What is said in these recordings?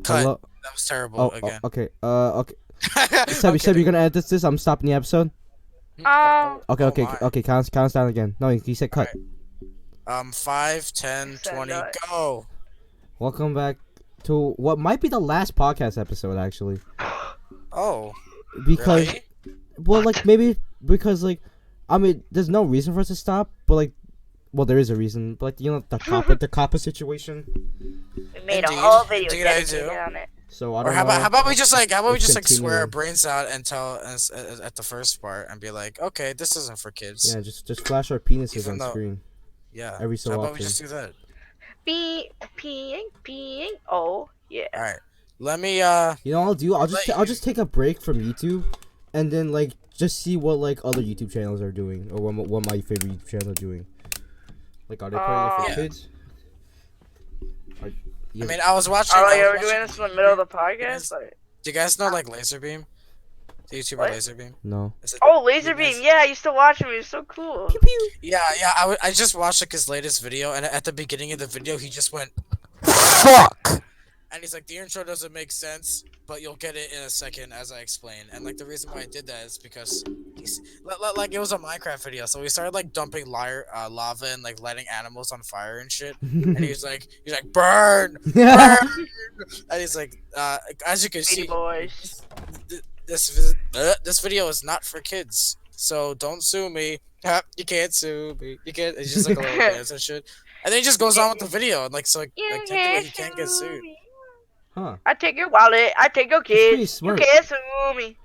Cut. Hello. That was terrible Oh, again. okay. Okay. I'm Seb, you're kidding. gonna edit this. I'm stopping the episode. Okay, Oh okay, my. okay. Count us down again. No, he said cut. Alright. 5, 10, Send 20, it. go. Welcome back to what might be the last podcast episode, actually, Oh, because, really? well, like maybe because like, I mean, there's no reason for us to stop, but like, well, there is a reason, but like, the copper situation. We made a Indeed. whole video Indeed I dedicated do. on it. So I Or don't how about know. how about we just Let's swear our continue. brains out and tell us at the first part and be like, okay, this isn't for kids. Yeah, just flash our penises Even on though, screen yeah. every So so how about we often. just do that? Peeing. Oh, yeah. All right. Let me You know what I'll do? let I'll you- just take a break from YouTube, and then like just see what like other YouTube channels are doing, or what my favorite YouTube channels are doing. Like, are they putting it for Yeah. kids? I mean, I was watching. Are I we was ever watching doing this in the middle of the podcast? Yes. Like, Do you guys know like Laserbeam? The YouTuber What? Laserbeam? No. Is it- oh, you Laser guys- Beam. Yeah, I used to watch him. He was so cool. Yeah. I just watched like his latest video, and at the beginning of the video, he just went, "Fuck," and he's like, "The intro doesn't make sense, but you'll get it in a second as I explain." And like the reason why I did that is because like it was a Minecraft video, so we started like dumping lava and like lighting animals on fire and shit. And he's like, burn, burn, and he's like, as you can Beady see, Boys. this video is not for kids, so don't sue me. Ha, you can't sue me. You can't. It's just like a little dance and shit, and then he just goes on with the video and like so like technically he can't get sued. me. Huh. I take your wallet. I take your pretty kids. You smart. can't sue me.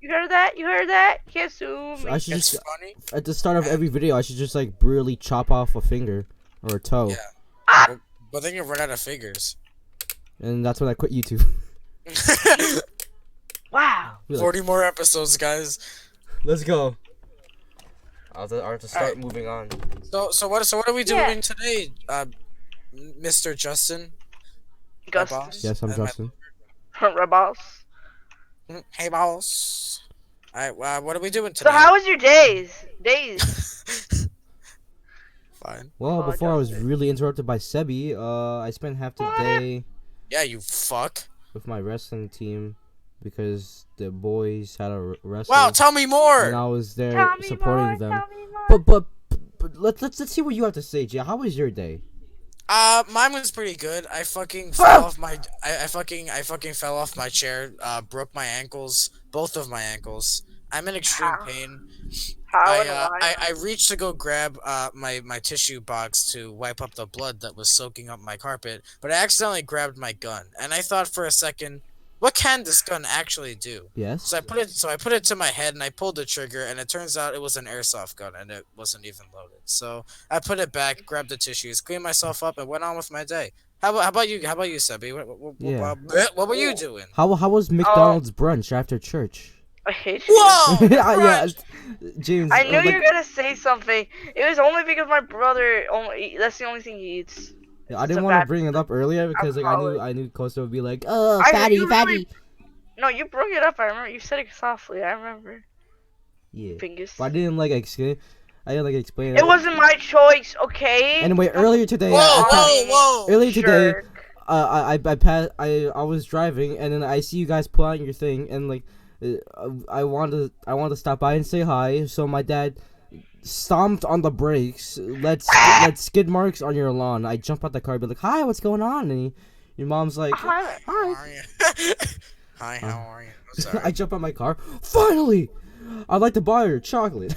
You heard that? You heard that? You can't sue me. I should It's just funny. at the start of every video, I should just like brutally chop off a finger or a toe, Yeah. But then you run out of figures. and that's when I quit YouTube. Wow. Be like, 40 more episodes, guys. let's go. I'll have to start Alright. moving on. So what are we doing Yeah. today, Mr. Justin? My Gus. boss? Yes, I'm And my- Justin. Rebels. Hey, boss. Alright, what are we doing So today? how was your days? Fine. Well, Oh, before I was Justin. really interrupted by Sebi, I spent half the day Yeah, you fuck. with my wrestling team because the boys had a wrestle. Wow, tell me and more. I was there Tell me supporting more, them. tell me more. But let's see what you have to say, Jay. How was your day? Mine was pretty good. I fucking fell off my. I fucking fell off my chair. Broke my ankles, both of my ankles. I'm in extreme How? pain. How and why? I reached to go grab my tissue box to wipe up the blood that was soaking up my carpet, but I accidentally grabbed my gun, and I thought for a second, what can this gun actually do? Yes. So I put it to my head and I pulled the trigger, and it turns out it was an airsoft gun and it wasn't even loaded. So I put it back, grabbed the tissues, cleaned myself up, and went on with my day. How about you? How about you, Sebi? Yeah. What were you doing? How was McDonald's brunch after church? I hate you. Whoa! Yeah, James. I knew like, you were gonna say something. It was only because my brother only. That's the only thing he eats. I It's didn't a want to bad- bring it up earlier because like I knew Costa would be like, oh, I- fatty, you fatty. really- No, you brought it up. I remember. You said it softly. I remember. Yeah. Fingers. But I didn't like explain. I didn't like explain It wasn't my choice, okay? Anyway, earlier today, Whoa! I Whoa! Whoa! earlier today, Jerk. I was driving and then I see you guys pull out your thing and like, I wanted to stop by and say hi. So my dad stomped on the brakes, let skid marks on your lawn. I jump out the car, be like, hi, what's going on? And your mom's like, Hi. How are you? Hi, how are you? I'm sorry. I jump out my car. Finally, I'd like to buy her chocolate.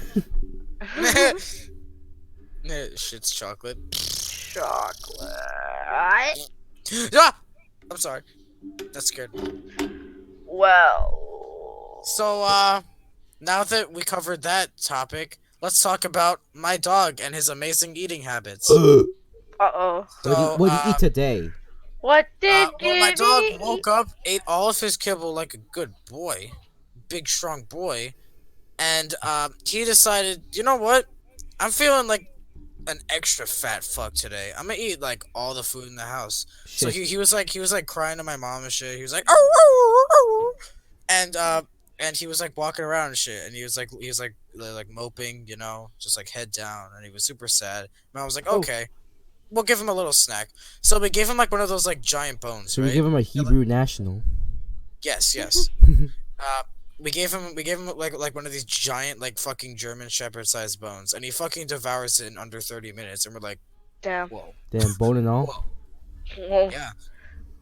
Shit's chocolate. Chocolate. Ah! I'm sorry. That scared me. Well. So, now that we covered that topic, let's talk about my dog and his amazing eating habits. Uh-oh. So, What did you eat today? What did well, my you dog eat? woke up, ate all of his kibble like a good boy, big strong boy, and he decided, you know what? I'm feeling like an extra fat fuck today. I'm gonna eat like all the food in the house. So Shit. he was like crying to my mom and shit. He was like, oh, oh, oh, oh. And he was like walking around and shit, and he was like moping, you know, just like head down, and he was super sad. And I was like, Oh. okay. we'll give him a little snack. So we gave him like one of those like giant bones, So right? we give him a Hebrew national. Yes, yes. Uh, we gave him like one of these giant like fucking German Shepherd sized bones, and he fucking devours it in under 30 minutes, and we're like, Damn. whoa, Damn, bone and all. whoa, Well, yeah.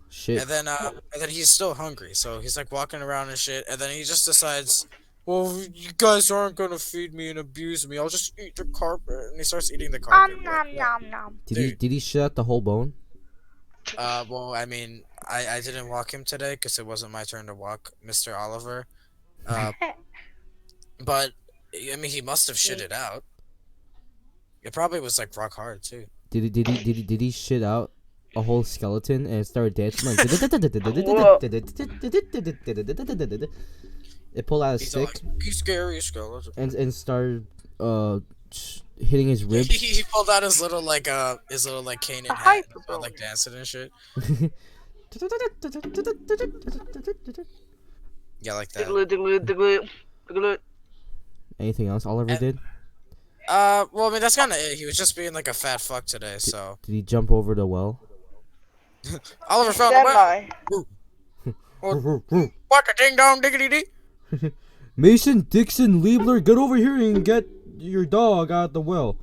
Shit. And then he's still hungry, so he's like walking around and shit, and then he just decides, well, you guys aren't gonna feed me and abuse me. I'll just eat the carpet, and he starts eating the carpet. We're like, nom "What?" nom nom. Did he shit out the whole bone? Well, I mean, I didn't walk him today because it wasn't my turn to walk Mr. Oliver. But I mean, he must have shit it out. It probably was like rock hard too. Did he shit out a whole skeleton and start dancing like? It pulled out a He's all stick like, "He's scary skeleton." and started hitting his ribs. He pulled out his little like cane and hat, and started, like dancing and shit. Yeah, like that. Anything else Oliver did? Well, I mean, that's kind of it. He was just being like a fat fuck today, so. Did he jump over the well? Oliver found the well. What a ding dong diggity dee. Mason, Dixon, Liebler, get over here and get your dog out of the well.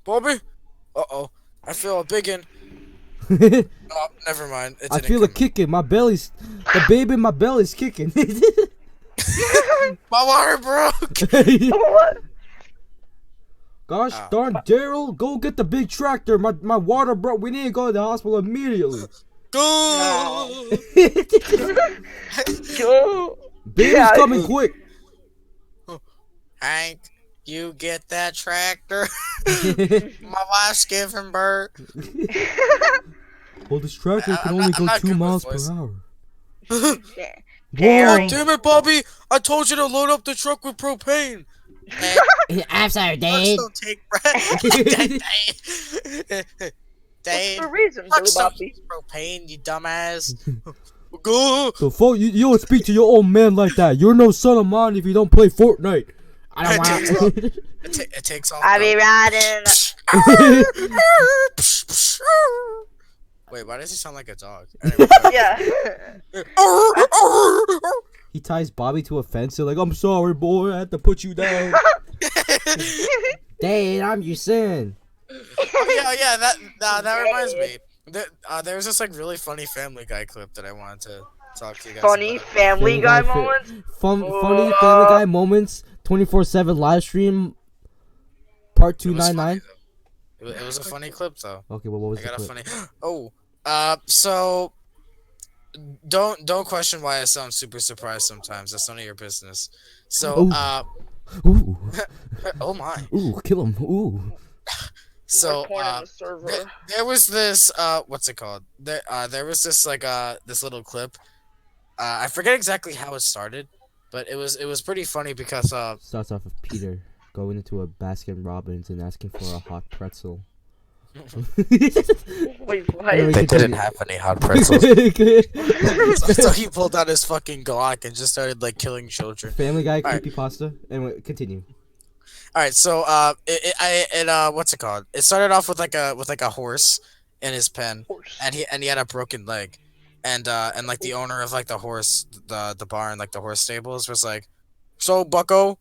Bobby? Uh-oh. I feel a biggin. Oh, never mind. It I didn't feel a come. kicking. The baby in my belly's kicking. My water broke. What? Gosh darn, Daryl, go get the big tractor. My water broke. We need to go to the hospital immediately. Go. Go. Baby's coming quick. Hank, you get that tractor. My wife's giving birth. Well, this tractor can I'm only not- I'm go not 2 good with miles per voice. hour. Gary. Damn it, Bobby! I told you to load up the truck with propane. I'm sorry, Trucks Dad. don't take breath. What's Dave, the reason, Billy trucks don't Bobby? use propane, you dumbass. Go. So, fuck, you don't speak to your old man like that. You're no son of mine if you don't play Fortnite. I don't want to. It takes off. I be riding. Wait, why does he sound like a dog? Yeah. He ties Bobby to a fence. They're like, I'm sorry, boy. I had to put you down. Dad, I'm your son. Oh, yeah. That reminds me. There was this like really funny Family Guy clip that I wanted to talk to you guys Funny about. Family Guy moments. Funny Family Guy moments. 24/7 live stream. Part It was 299. funny, though. It was a funny clip though. Okay, well, what was I the got a clip? funny. Oh, so don't question why I sound super surprised sometimes. That's none of your business. So Ooh, oh my. ooh, kill him. Ooh. So Porn on the server. there was this what's it called? There was this like this little clip. I forget exactly how it started, but it was pretty funny because Starts off with Peter going into a Baskin Robbins and asking for a hot pretzel. Wait, what? they didn't have any hot pretzels. So he pulled out his fucking Glock and just started like killing children. Family Guy Alright. creepypasta. Anyway, continue. All right, so what's it called? It started off with like a horse in his pen, and he had a broken leg, and like the owner of like the barn, like the horse stables, was like, "So Bucko,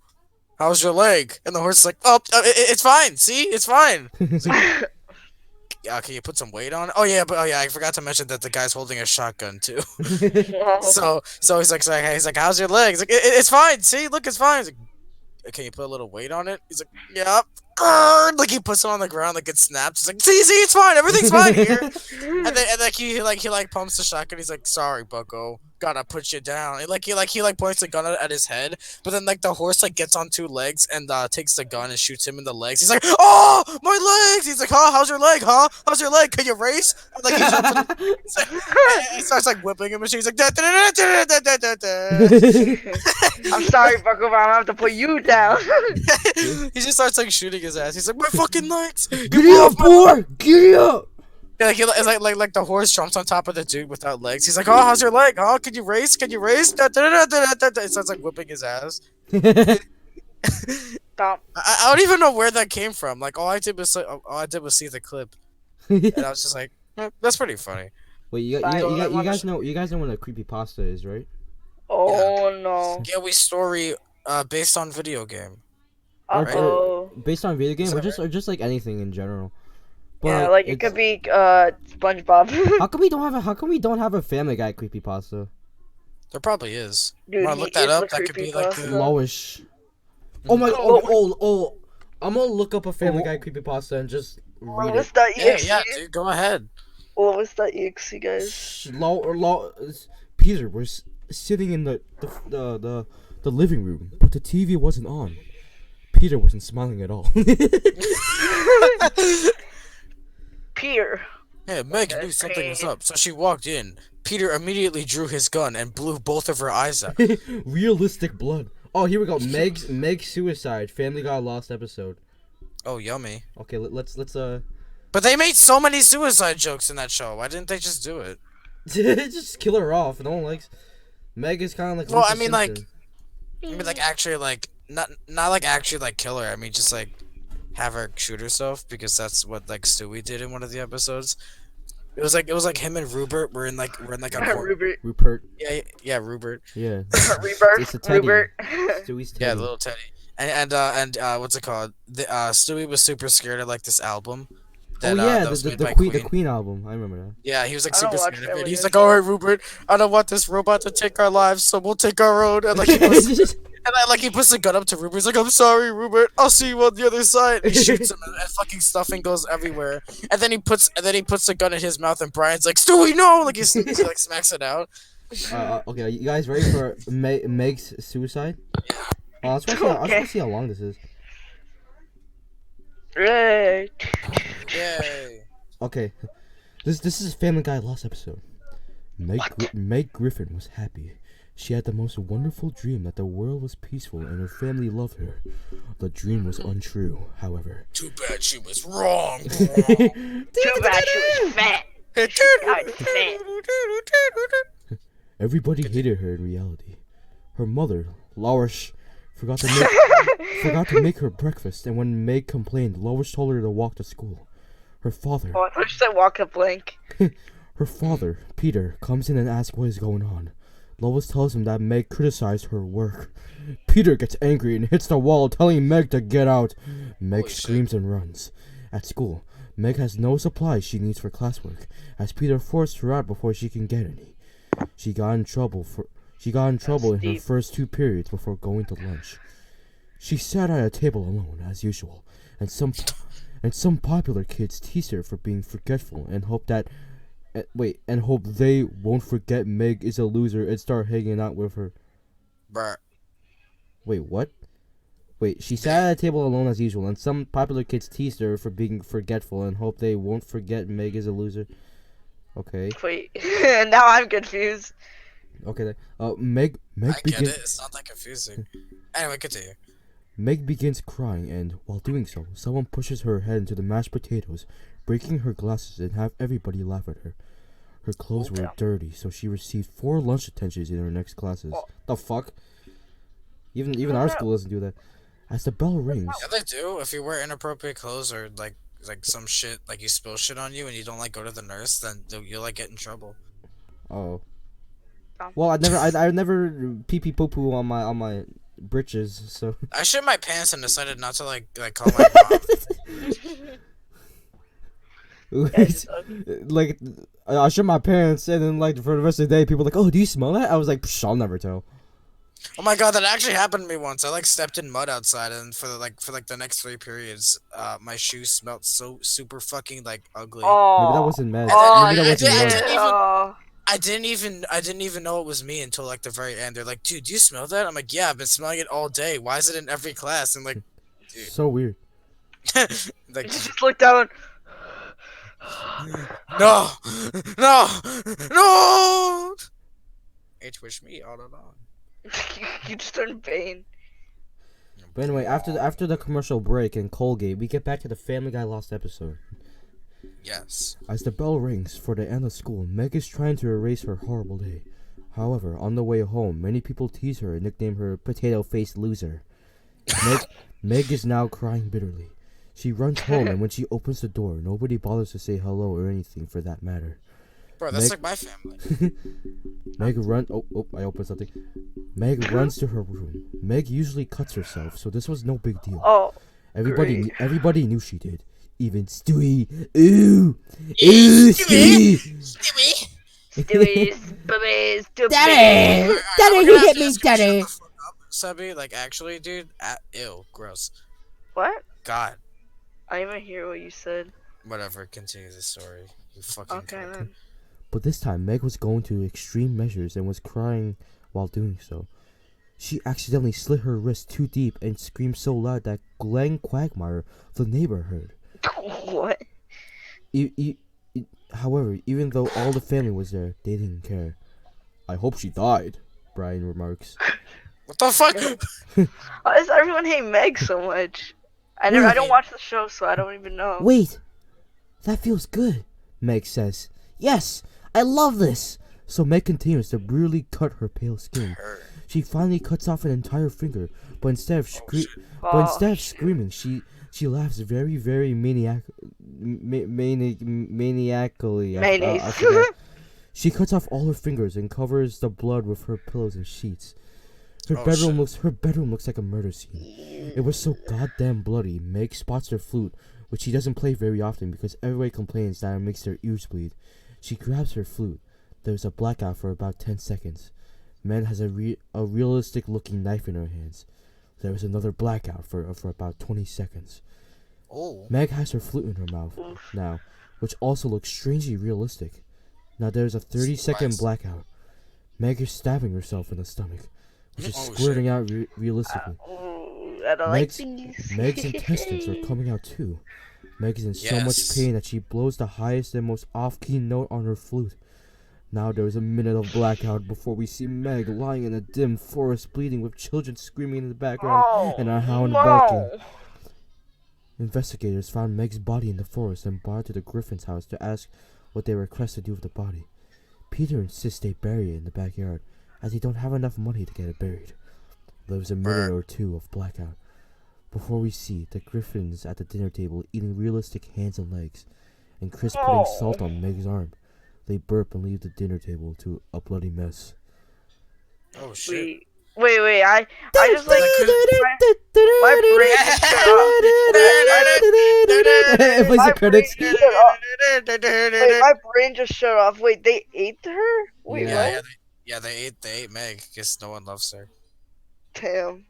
how's your leg?" And the horse is like, "Oh, it's fine. See, it's fine." It's like, can you put some weight on it? Oh yeah, I forgot to mention that the guy's holding a shotgun too. So he's like, "How's your leg?" He's like, "It's fine. See, look, it's fine." He's like, "Can you put a little weight on it?" He's like, "Yep." Like he puts it on the ground, like it snaps. He's like, see, it's fine, everything's fine here. and then he pumps the shotgun. He's like, "Sorry, Bucko, gotta put you down." And he points the gun at his head, but then like the horse like gets on 2 legs and takes the gun and shoots him in the legs. He's like, "Oh, my legs!" He's like, "Huh? How's your leg? Huh? How's your leg? Can you race?" And, like he starts like whipping him, and she's like, "Da, da, da, da, da, da, da, da." I'm sorry, Bucko, but I'm gonna have to put you down. He just starts like shooting his ass. He's like, "My fucking legs! Giddy up, boy! Giddy up! Yeah, like the horse jumps on top of the dude without legs. He's like, "Oh, how's your leg? Oh, can you race? Can you race?" Da, da, da, da, da, da, da. It starts like whipping his ass. That Stop. I don't even know where that came from. Like all I did was see the clip, and I was just like, that's pretty funny. Wait, you guys know what a creepypasta is, right? Oh no. Scary story based on video game. Uh Or oh. based on video game, Is or that just like anything in general. Yeah, But like it it's, could be SpongeBob. how come we don't have a Family Guy creepypasta? There probably is. Dude, Wanna he look that is up? the That could be like the. creepypasta. Lowish. Oh my oh, I'm gonna look up a Family Guy creepypasta and just read it. Lois.exe. Yeah, dude, go ahead. Lois.exe, guys. Peter was sitting in the living room, but the TV wasn't on. Peter wasn't smiling at all. Peter. Yeah, Meg knew something was up, so she walked in. Peter immediately drew his gun and blew both of her eyes out. Realistic blood. Oh, here we go. Meg's suicide. Family Guy lost episode. Oh, yummy. Okay, let's But they made so many suicide jokes in that show. Why didn't they just do it? just kill her off. No one likes Meg is kind of like. Well, Lisa I mean, Simpson. actually, like, not like actually, like, kill her. I mean, just, like, have her shoot herself, because that's what, like, Stewie did in one of the episodes. It was like him and Rupert were in like a court. Rupert. Yeah, Rupert. Yeah. Rebirth. It's a teddy. Rupert. Stewie's teddy. Yeah, the little Teddy. And what's it called? Stewie was super scared of like this album. That, that was made by the Queen album. I remember that. Yeah, he was like I don't super watch scared of it. Family He's Guy. like, "All right, Rupert, I don't want this robot to take our lives, so we'll take our own." And like he puts, he puts the gun up to Rupert. He's like, "I'm sorry, Rupert. I'll see you on the other side." He shoots him, and fucking stuffing goes everywhere. And then he puts the gun in his mouth, and Brian's like, "Stewie, no!" Like he like smacks it out. Okay, you guys ready for Meg's suicide? Let's go see how long this is. Right. Yay! Okay, this is Family Guy lost episode. Meg Griffin was happy. She had the most wonderful dream that the world was peaceful and her family loved her. The dream was untrue, however. Too bad she was wrong. Too bad she was fat. Died fat. Everybody hated her in reality. Her mother, Lois, forgot to make her breakfast, and when Meg complained, Lois told her to walk to school. Her father, Oh, I thought you said walk a blank. her father, Peter, comes in and asks what is going on. Lois tells him that Meg criticized her work. Peter gets angry and hits the wall, telling Meg to get out. Meg screams and runs. At school, Meg has no supplies she needs for classwork, as Peter forced her out before she can get any. She got in trouble in her first 2 periods before going to lunch. She sat at a table alone, as usual, and some popular kids teased her for being forgetful and hope they won't forget Meg is a loser and start hanging out with her. Bruh. Wait, what? Wait, she sat at a table alone as usual, and some popular kids teased her for being forgetful and hope they won't forget Meg is a loser. Okay. Wait. Now I'm confused. Okay. Meg I get begins. it. It's not that confusing. Anyway, continue. Meg begins crying, and while doing so, someone pushes her head into the mashed potatoes, breaking her glasses and have everybody laugh at her. Her clothes were dirty, so she received 4 lunch detentions in her next classes. The fuck? Even our school doesn't do that. As the bell rings. Yeah, they do. If you wear inappropriate clothes or like some shit, like you spill shit on you and you don't like go to the nurse, then you'll like get in trouble. Oh. Well, I never pee pee poo poo on my britches, so. I shit my pants and decided not to like call my mom. Like, I shit my pants, and then like for the rest of the day, people were like, "Oh, do you smell that?" I was like, Psh, "I'll never tell." Oh my god, that actually happened to me once. I like stepped in mud outside, and for the next 3 periods, my shoes smelled so super fucking like ugly. Oh. Maybe that wasn't mad. Oh, Maybe that wasn't mad. I didn't even know it was me until like the very end. They're like, "Dude, do you smell that?" I'm like, "Yeah, I've been smelling it all day. Why is it in every class?" And like, dude. So weird. Like, just look down. no, no. It was me all along. You just turned vain. But anyway, after the commercial break and Colgate, we get back to the Family Guy lost episode. Yes. As the bell rings for the end of school, Meg is trying to erase her horrible day. However, on the way home, many people tease her and nickname her potato-faced loser. Meg is now crying bitterly. She runs home, and when she opens the door, nobody bothers to say hello or anything for that matter. Bro, that's Meg- like my family. I opened something. Meg runs to her room. Meg usually cuts herself, so this was no big deal. Oh, Everybody great. knew she did. Even Stewie. Ooh, Stewie. Stewie, Stewie, Stewie. Daddy, Alright, Daddy, we're he gonna have hit to me, ask you to shut Daddy. the fuck up, Sebby. Like, actually, dude. Ew, gross. What? God. I didn't even hear what you said. Whatever. Continue the story. You fucking Okay cunt. then. But this time, Meg was going to extreme measures and was crying while doing so. She accidentally slit her wrist too deep and screamed so loud that Glenn Quagmire, the neighbor, heard. What? However, even though all the family was there, they didn't care. I hope she died, Brian remarks. What the fuck? Why does everyone hate Meg so much? I don't watch the show, so I don't even know. Wait, that feels good, Meg says. Yes, I love this. So Meg continues to brutally cut her pale skin. She finally cuts off an entire finger, but instead of screaming, she laughs very, very maniacally. I forgot. She cuts off all her fingers and covers the blood with her pillows and sheets. Her bedroom looks like a murder scene. It was so goddamn bloody. Meg spots her flute, which she doesn't play very often because everybody complains that it makes their ears bleed. She grabs her flute. There's a blackout for about 10 seconds. Meg has a realistic looking knife in her hands. There is another blackout for about 20 seconds. Oh. Meg has her flute in her mouth now, which also looks strangely realistic. Now there's a 30-second blackout. Meg is stabbing herself in the stomach, which is squirting out realistically. I don't like these. Meg's intestines are coming out too. Meg is in so much pain that she blows the highest and most off-key note on her flute. Now there is a minute of blackout before we see Meg lying in a dim forest bleeding with children screaming in the background and a hound barking. Investigators found Meg's body in the forest and brought her to the Griffin's house to ask what they were requested to do with the body. Peter insists they bury it in the backyard as they don't have enough money to get it buried. There was a minute or two of blackout before we see the Griffins at the dinner table eating realistic hands and legs, and Chris putting salt on Meg's arm. They burp and leave the dinner table to a bloody mess. Oh shit. Wait, I just like my brain just shut off. It plays the credits. Wait, my brain just shut off. Wait, they ate her? Wait, what? Yeah, they ate Meg. Guess no one loves her. Damn.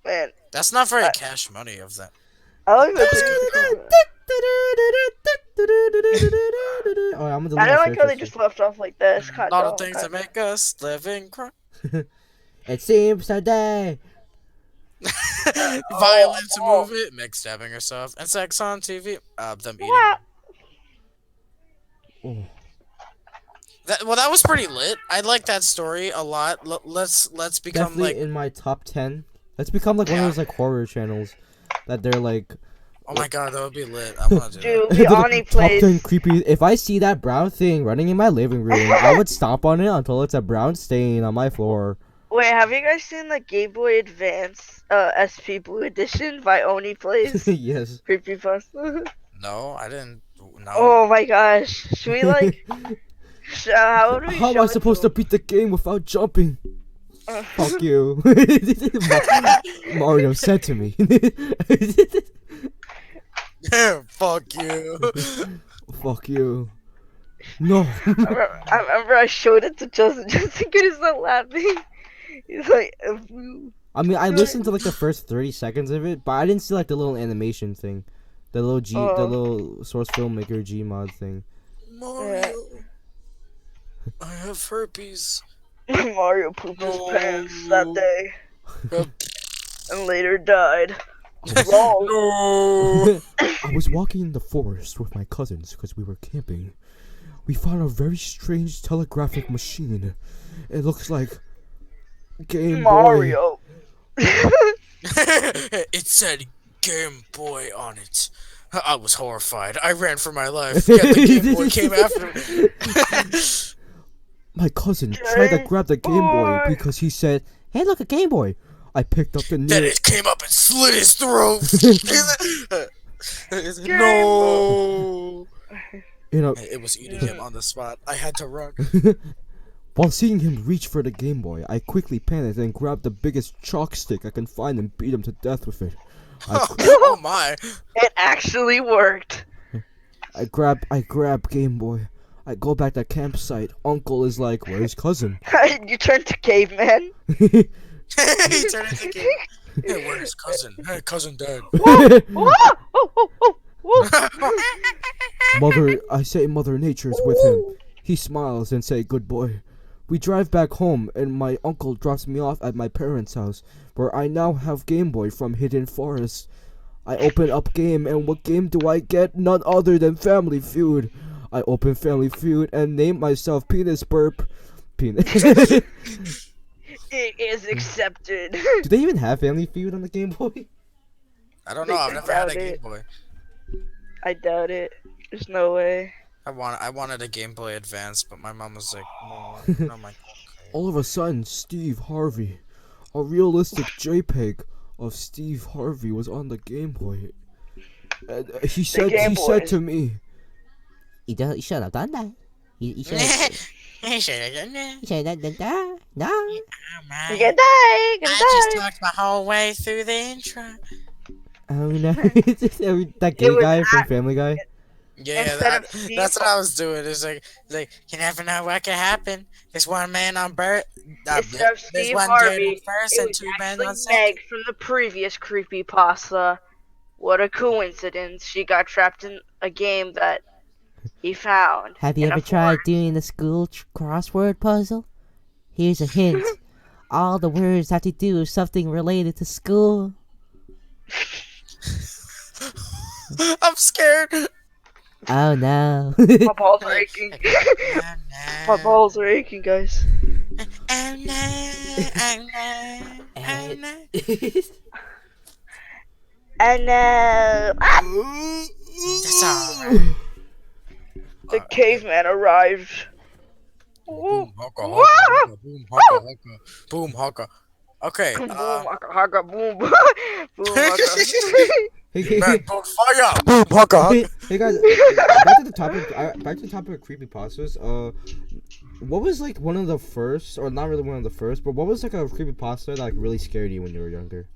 Man. That's not very cash money of them. I like that. I don't like how they just left off like this. A lot of things that make us live in crime. It seems today. Violence movie, Meg stabbing herself, and sex on TV. Them eating. Oh. That was pretty lit. I like that story a lot. Let's become Definitely like in my top 10. Let's become like one of those like horror channels that they're like. Oh my god, that would be lit. I want to do Dude, the Ani plays. Top 10 creepy. If I see that brown thing running in my living room, I would stomp on it until it's a brown stain on my floor. Wait, have you guys seen the Game Boy Advance SP Blue Edition by Oni Plays? Yes. BruhPastas. No, I didn't. No. Oh my gosh, should we like? How would we How am show I it supposed to beat the game without jumping? Fuck you. Mario said to me. Fuck you. Fuck you. No. I remember I showed it to Justin just to get his not laughing. He's like, I mean, I listened to like the first 30 seconds of it, but I didn't see like the little animation thing, the little source filmmaker Gmod thing. Mario, I have herpes. Mario pooped his pants that day and later died. Wrong. No. I was walking in the forest with my cousins because we were camping. We found a very strange telegraphic machine. It looks like Game Mario. Boy. It said Game Boy on it. I was horrified. I ran for my life. Yeah, the Game Boy came after me. My cousin tried to grab the Game Boy because he said, "Hey, look, a Game Boy." I picked up the Then nearest. it came up and slit his throat. No. You know, It was eating him on the spot. I had to run. while seeing him reach for the Game Boy, I quickly panicked and grabbed the biggest chalk stick I can find and beat him to death with it. Oh my. It actually worked. I grab Game Boy. I go back to the campsite. Uncle is like, "Where's cousin?" You turned to caveman. He turned into king. Hey, where's cousin? Hey, cousin dead. I say Mother Nature's with him. He smiles and say, "Good boy." We drive back home, and my uncle drops me off at my parents' house, where I now have Game Boy from Hidden Forest. I open up game, and what game do I get? None other than Family Feud. I open Family Feud and name myself Penis Burp. Penis. It is accepted. Do they even have Family Feud on the Game Boy? I don't know. I've never had a Game Boy. I doubt it. There's no way. I wanted a Game Boy Advance, but my mom was like, no, my. All of a sudden, Steve Harvey, a realistic JPEG of Steve Harvey, was on the Game Boy. And he said to me, "You should have done that. You should have done that. No." You can die. I just talked my whole way through the intro. Oh no! That gay guy from Family Guy. Yeah, that's what I was doing. It's like you never know what could happen. There's one man on birth. Instead of Steve Harvey, first it and was two men actually on second. Meg from the previous creepypasta. What a coincidence! She got trapped in a game that he found. Have you ever tried doing the school crossword puzzle? Here's a hint. All the words have to do with something related to school. I'm scared. Oh no. My balls are aching. Oh, My balls are aching, guys. no. And That's alright. the caveman arrived. Boom, haka, haka, boom, haka, haka, boom, haka. Okay. Boom, haka, haka, boom, boom, haka. Man, put fire! Boom, haka, haka. Hey guys, back to the topic of creepypastas. What was like one of the first, or not really one of the first, but what was like a creepypasta that like really scared you when you were younger?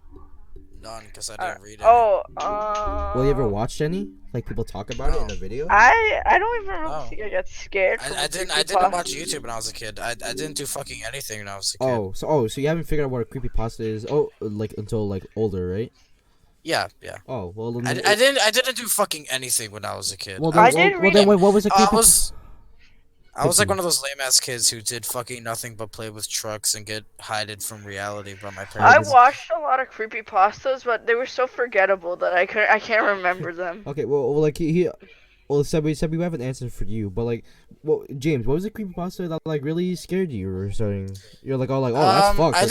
None, because I didn't read it. Well, you ever watched any? Like people talk about it in a video? I don't even really think I got scared. I didn't watch YouTube when I was a kid. I didn't do fucking anything when I was a kid. So you haven't figured out what a creepypasta is? Oh, like until like older, right? Yeah. Oh well. I didn't do fucking anything when I was a kid. Well, then what was a creepypasta? I was like one of those lame ass kids who did fucking nothing but play with trucks and get hided from reality by my parents. I watched a lot of creepypastas, but they were so forgettable that I can't remember them. Okay, well, like said we have an answer for you, but like, well, James, what was the creepypasta that like really scared you or something? You're like, oh, that's fucked. I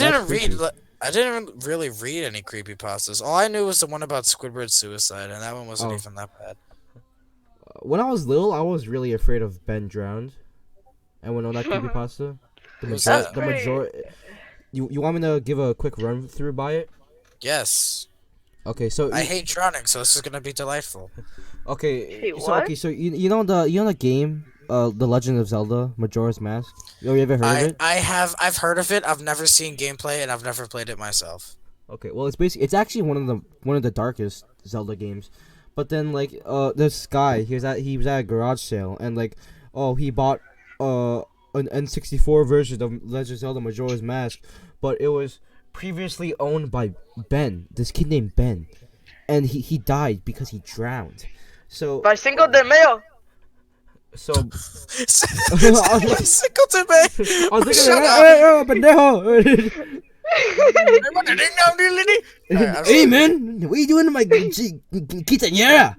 didn't really read any creepypastas. All I knew was the one about Squidward's suicide, and that one wasn't even that bad. When I was little, I was really afraid of Ben Drowned. Anyone know that creepypasta? The majority. You want me to give a quick run through by it? Yes. Okay, so I hate drowning, so this is gonna be delightful. Okay, Wait, so you know the game, The Legend of Zelda: Majora's Mask. You ever heard of it? I've heard of it. I've never seen gameplay, and I've never played it myself. Okay, well it's actually one of the darkest Zelda games. But then like this guy, he was at a garage sale, and like he bought an N64 version of Legend of Zelda: Majora's Mask, but it was previously owned by Ben, this kid named Ben, and he died because he drowned. So By Cinco de Mayo. So Cinco de Mayo. Shut up. Pendejo. Hey man, what are you doing to my quinceañera?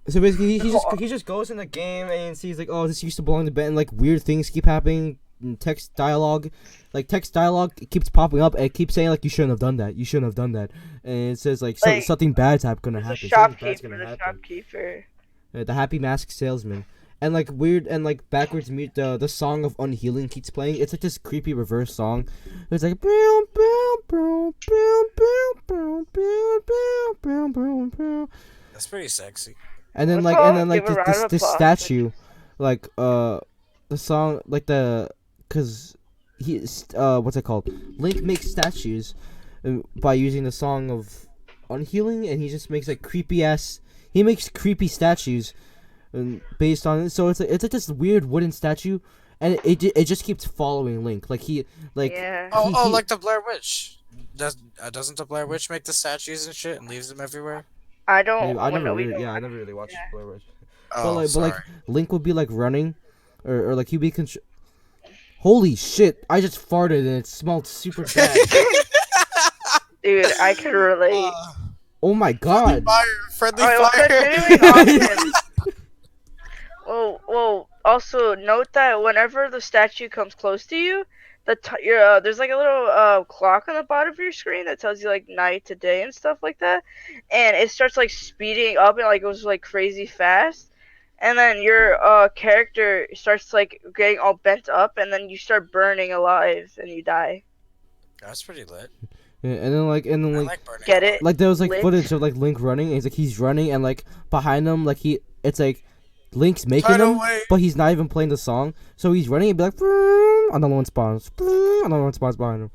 So basically, he just goes in the game and sees like, oh, this used to belong to Ben. And, like weird things keep happening. And text dialogue keeps popping up and it keeps saying like, you shouldn't have done that. You shouldn't have done that. And it says like, something bad's gonna happen. The shopkeeper. The happy mask salesman. and like weird and like backwards mute. The song of Unhealing keeps playing. It's like this creepy reverse song. It's like That's pretty sexy. and then Let's like and all then like give a round of this applause. statue, like the song like cause what's it called? Link makes statues by using the song of Unhealing, and he just makes like he makes creepy statues based on it. So it's like this weird wooden statue, and it just keeps following Link. Like Yeah. Like the Blair Witch. Doesn't the Blair Witch make the statues and shit and leaves them everywhere? I don't. I well, never no, we really, don't. yeah, I never really watched Blair Witch. Oh, But sorry. Link would be like running, or like he'd be holy shit! I just farted and it smelled super bad. Dude, I can relate. Oh my god! Friendly Alright, well, fire. continuing on. Well, also note that whenever the statue comes close to you, there's like a little clock on the bottom of your screen that tells you like night to day and stuff like that, and it starts like speeding up and like goes like crazy fast, and then your character starts like getting all bent up, and then you start burning alive and you die. That's pretty lit. Yeah, and then I like like burning. Get it? like there was like Lit? footage of like Link running, and he's running, and like behind him like it's like Link's making Tidal him, wave. but he's not even playing the song. So he's running and be like, "Vroom," another one spawns, "Vroom," another one spawns behind him.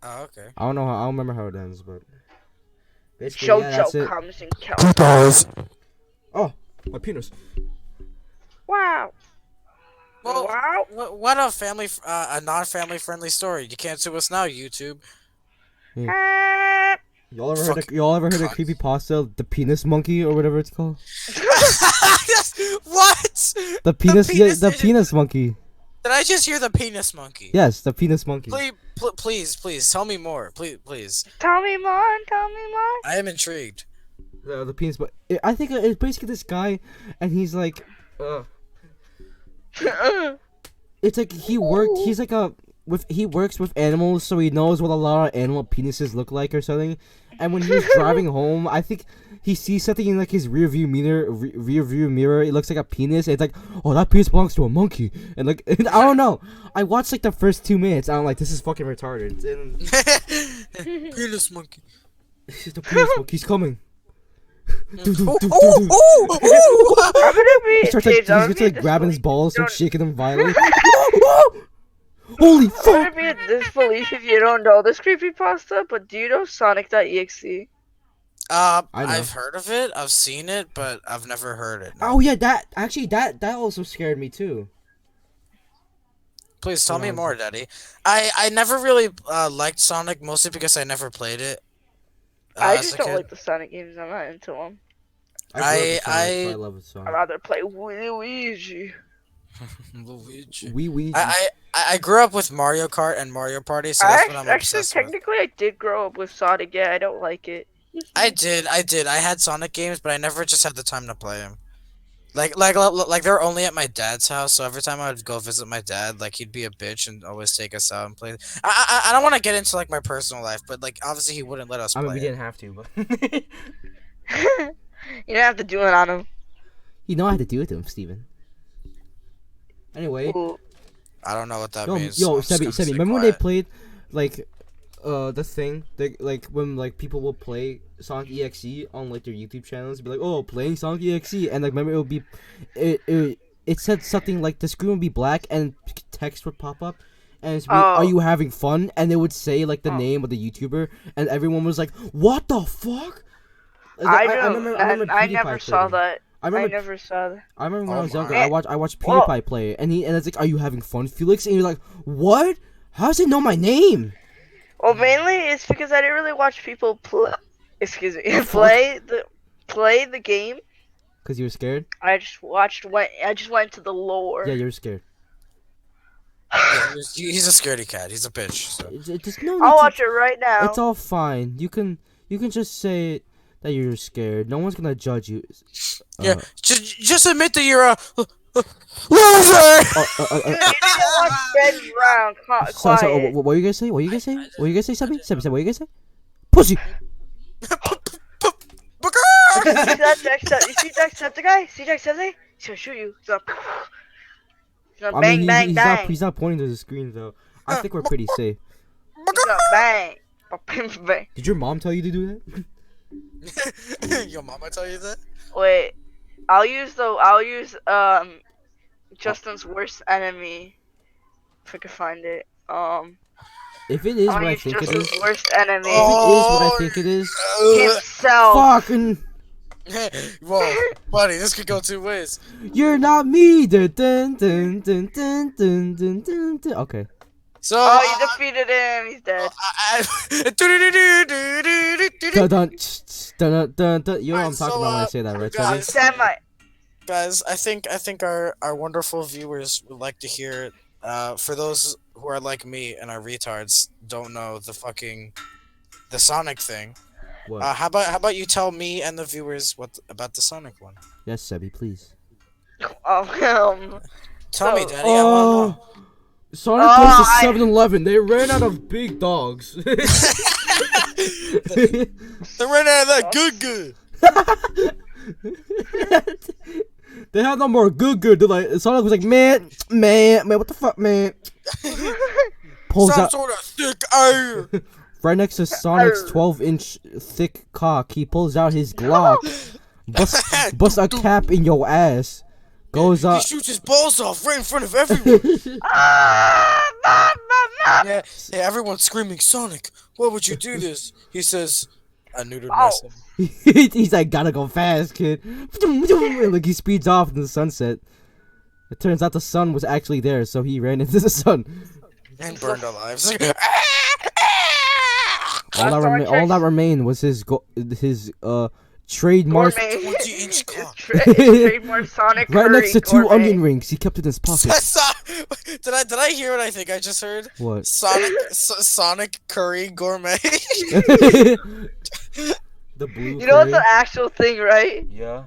Oh, okay. I don't remember how it ends, but basically, yeah, that's JoJo it. comes and kills. Balls. Oh, my penis. Wow. Well, Wow. what a non-family friendly story. You can't sue us now, YouTube. Ah. Y'all ever Fuck heard of cunt. creepypasta, the penis monkey or whatever it's called? What? The penis penis- penis monkey. Did I just hear the penis monkey? Yes, the penis monkey. Please, tell me more. Please. Tell me more. Tell me more. I am intrigued. The penis, but I think it's basically this guy, and he's like, it's like he works with animals, so he knows what a lot of animal penises look like or something. And when he's driving home, I think he sees something in like his rear view mirror. It looks like a penis. And it's like, oh, that penis belongs to a monkey. And like, and I don't know. I watched like the first 2 minutes. And I'm like, this is fucking retarded. And Penis monkey. the penis monkey's coming. I'm gonna be. He starts like James, I'm he's gonna like be grabbing his disbelief- balls, don't- starts shaking them violently. Holy I'm fuck! gonna be in disbelief if you don't know this creepypasta, but do you know Sonic.exe? I know. I've heard of it. I've seen it, but I've never heard it. Oh yeah, that also scared me too. Please tell me more, Daddy. I never really liked Sonic, mostly because I never played it. I as just a don't kid. like the Sonic games. I'm not into them. I love it so I'd much. rather play Luigi. Luigi. We I grew up with Mario Kart and Mario Party, so that's what I'm Actually, obsessed with. technically, I did grow up with Sonic. Yeah, I don't like it. I did. I had Sonic games, but I never just had the time to play them. Like they're only at my dad's house, so every time I would go visit my dad, like he'd be a bitch and always take us out and play. I don't want to get into like my personal life, but like obviously he wouldn't let us play. I mean, we it. didn't have to, but You don't have to do it on him. you know I had to do it to him, Steven. Anyway, Ooh. I don't know what that yo, means. so I'm just gonna Sebi, stay remember when they quiet. played like the thing, like when like people will play Sonic EXE on like their YouTube channels, be like, oh, playing Sonic EXE, and like remember it would be, it said something like the screen would be black and text would pop up, and it's are you having fun? And they would say like the name of the YouTuber, and everyone was like, what the fuck? Like, I remember I PewDiePie never saw played it. that. I I remember never saw that. I remember when Oh I was my. younger, I watched PewDiePie play it, and it's like, are you having fun, Felix? And you're like, what? How does it know my name? Well, mainly it's because I didn't really watch people play. Excuse me, fuck? play the game. Because you were scared? I just went to the lore. Yeah, you were scared. Yeah, he's a scaredy cat. He's a bitch. So. Just no. I'll watch it right now. It's all fine. You can just say that you're scared. No one's gonna judge you. Yeah, just admit that you're a loser. Dude, you didn't watch Ben Brown. Quiet. So, what are you gonna say? What are you gonna say? What are you gonna say, Sebby? Sebby, what are you gonna say? Pussy. You see that Jacksepticeye? See Jacksepticeye? He's gonna shoot you. He's gonna I bang, mean, bang, bang. he's not pointing to the screen though. I think we're pretty safe. He's gonna bang. Bang. Did your mom tell you to do that? Your mama tell you that? Wait, I'll use Justin's worst enemy if I can find it. If it is I'll what I use think it Justin's is, worst enemy. if it is what I think it is, Himself. fucking, Whoa, buddy, this could go two ways. you're not me. Dun, dun, dun, dun, dun, dun, dun, dun, dun. Okay. So Oh, you defeated him. He's dead. Dun, dun, dun, dun, dun. You know what I'm Alright, talking so, about when I say that, right? guys- Toby? Semi. Guys, I think our wonderful viewers would like to hear. For those who are like me and are retards, don't know the Sonic thing. What? How about you tell me and the viewers what about the Sonic one? Yes, Sebby, please. Tell me, So- Daddy. I want to know. Sonic Oh, goes to I- 7-Eleven. They ran out of big dogs. They ran out of that good. They had no more good. They're like, Sonic was like, man, what the fuck, man? Pulls Some out sort of thick air. right next to Sonic's 12-inch thick cock. He pulls out his Glock, busts a cap in your ass. Goes He up. shoots his balls off right in front of everyone. Yeah, everyone's screaming, Sonic, why would you do this? He says, I neutered myself. He's like, gotta go fast, kid. Like he speeds off in the sunset. It turns out the sun was actually there, so he ran into the sun. And burned alive. All that remained was his trademark. Gourmet. 20-inch cock. Trademark Sonic Right Curry next to two gourmet. onion rings. He kept it in his pocket. Did I hear what I think I just heard? What? Sonic Curry Gourmet. The blue. You know what's curry. the actual thing, right? Yeah.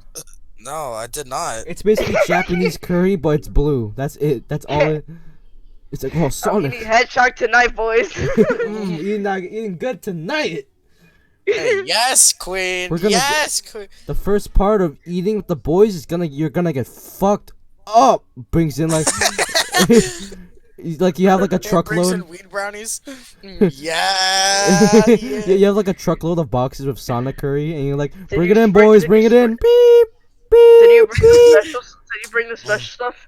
No, I did not. It's basically Japanese curry, but it's blue. That's it. That's all it. It's like, oh, I'm Sonic. eating head shark tonight, boys. Eating good tonight. Hey, yes, Queen. We're gonna Yes, Queen. The first part of eating with the boys is you're gonna get fucked up. Brings in like, like you have like a Brings truckload. in weed brownies. Yeah. You have like a truckload of boxes with Sonic curry, and you're like, bring you it in, bring- boys, did bring you it in. bring- Beep, Did you beep, bring the beep. special? Did you bring the special stuff?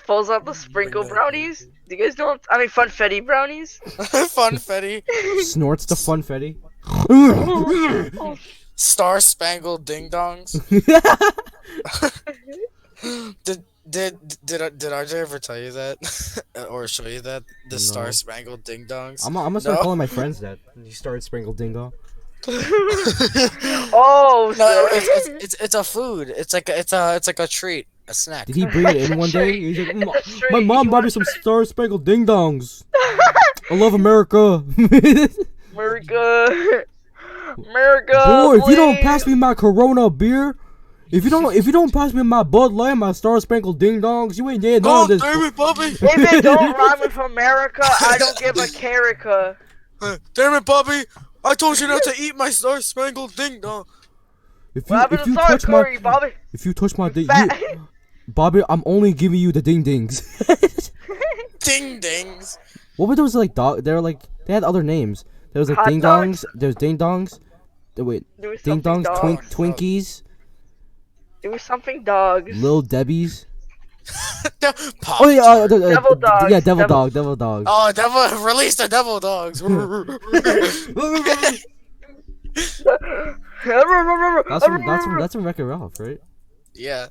Pulls out the sprinkle that. brownies. Do you guys know? Funfetti brownies. Funfetti. Snorts the funfetti. Star Spangled Ding Dongs. Did RJ ever tell you that, or show you that the No. Star Spangled Ding Dongs? I'm gonna start No? calling my friends that. You started sprinkle ding dong. Oh, No, so- it's a food. It's like a treat, a snack. Did he bring it in one day? He's like, It's a treat. my mom bought me some Star Spangled Ding Dongs. I love America. America. America. Boy, if you don't please. pass me my Corona beer, if you don't pass me my Bud Light, my Star Spangled Ding Dongs, you ain't getting none God of this. damn it, Bobby! If it don't rhyme with America, I don't give a carica. Damn it, Bobby! I told you not to eat my Star Spangled Ding Dong. If What you happened if to you Sonic touch my Curry, Bobby? if you touch my ding, Fat. Bobby, I'm only giving you the ding dings. Ding dings. What were those like dog? They were like they had other names. There was like Hot ding dogs? dongs. There's ding dongs. Wait, There was ding something dongs, dogs. Twinkies, There was something dogs. Lil Debbie's. Pop Oh yeah, Devil dogs. Yeah, devil Devil- dogs. Oh, devil! Release the devil dogs. That's from Wreck-It Ralph, right? Yeah,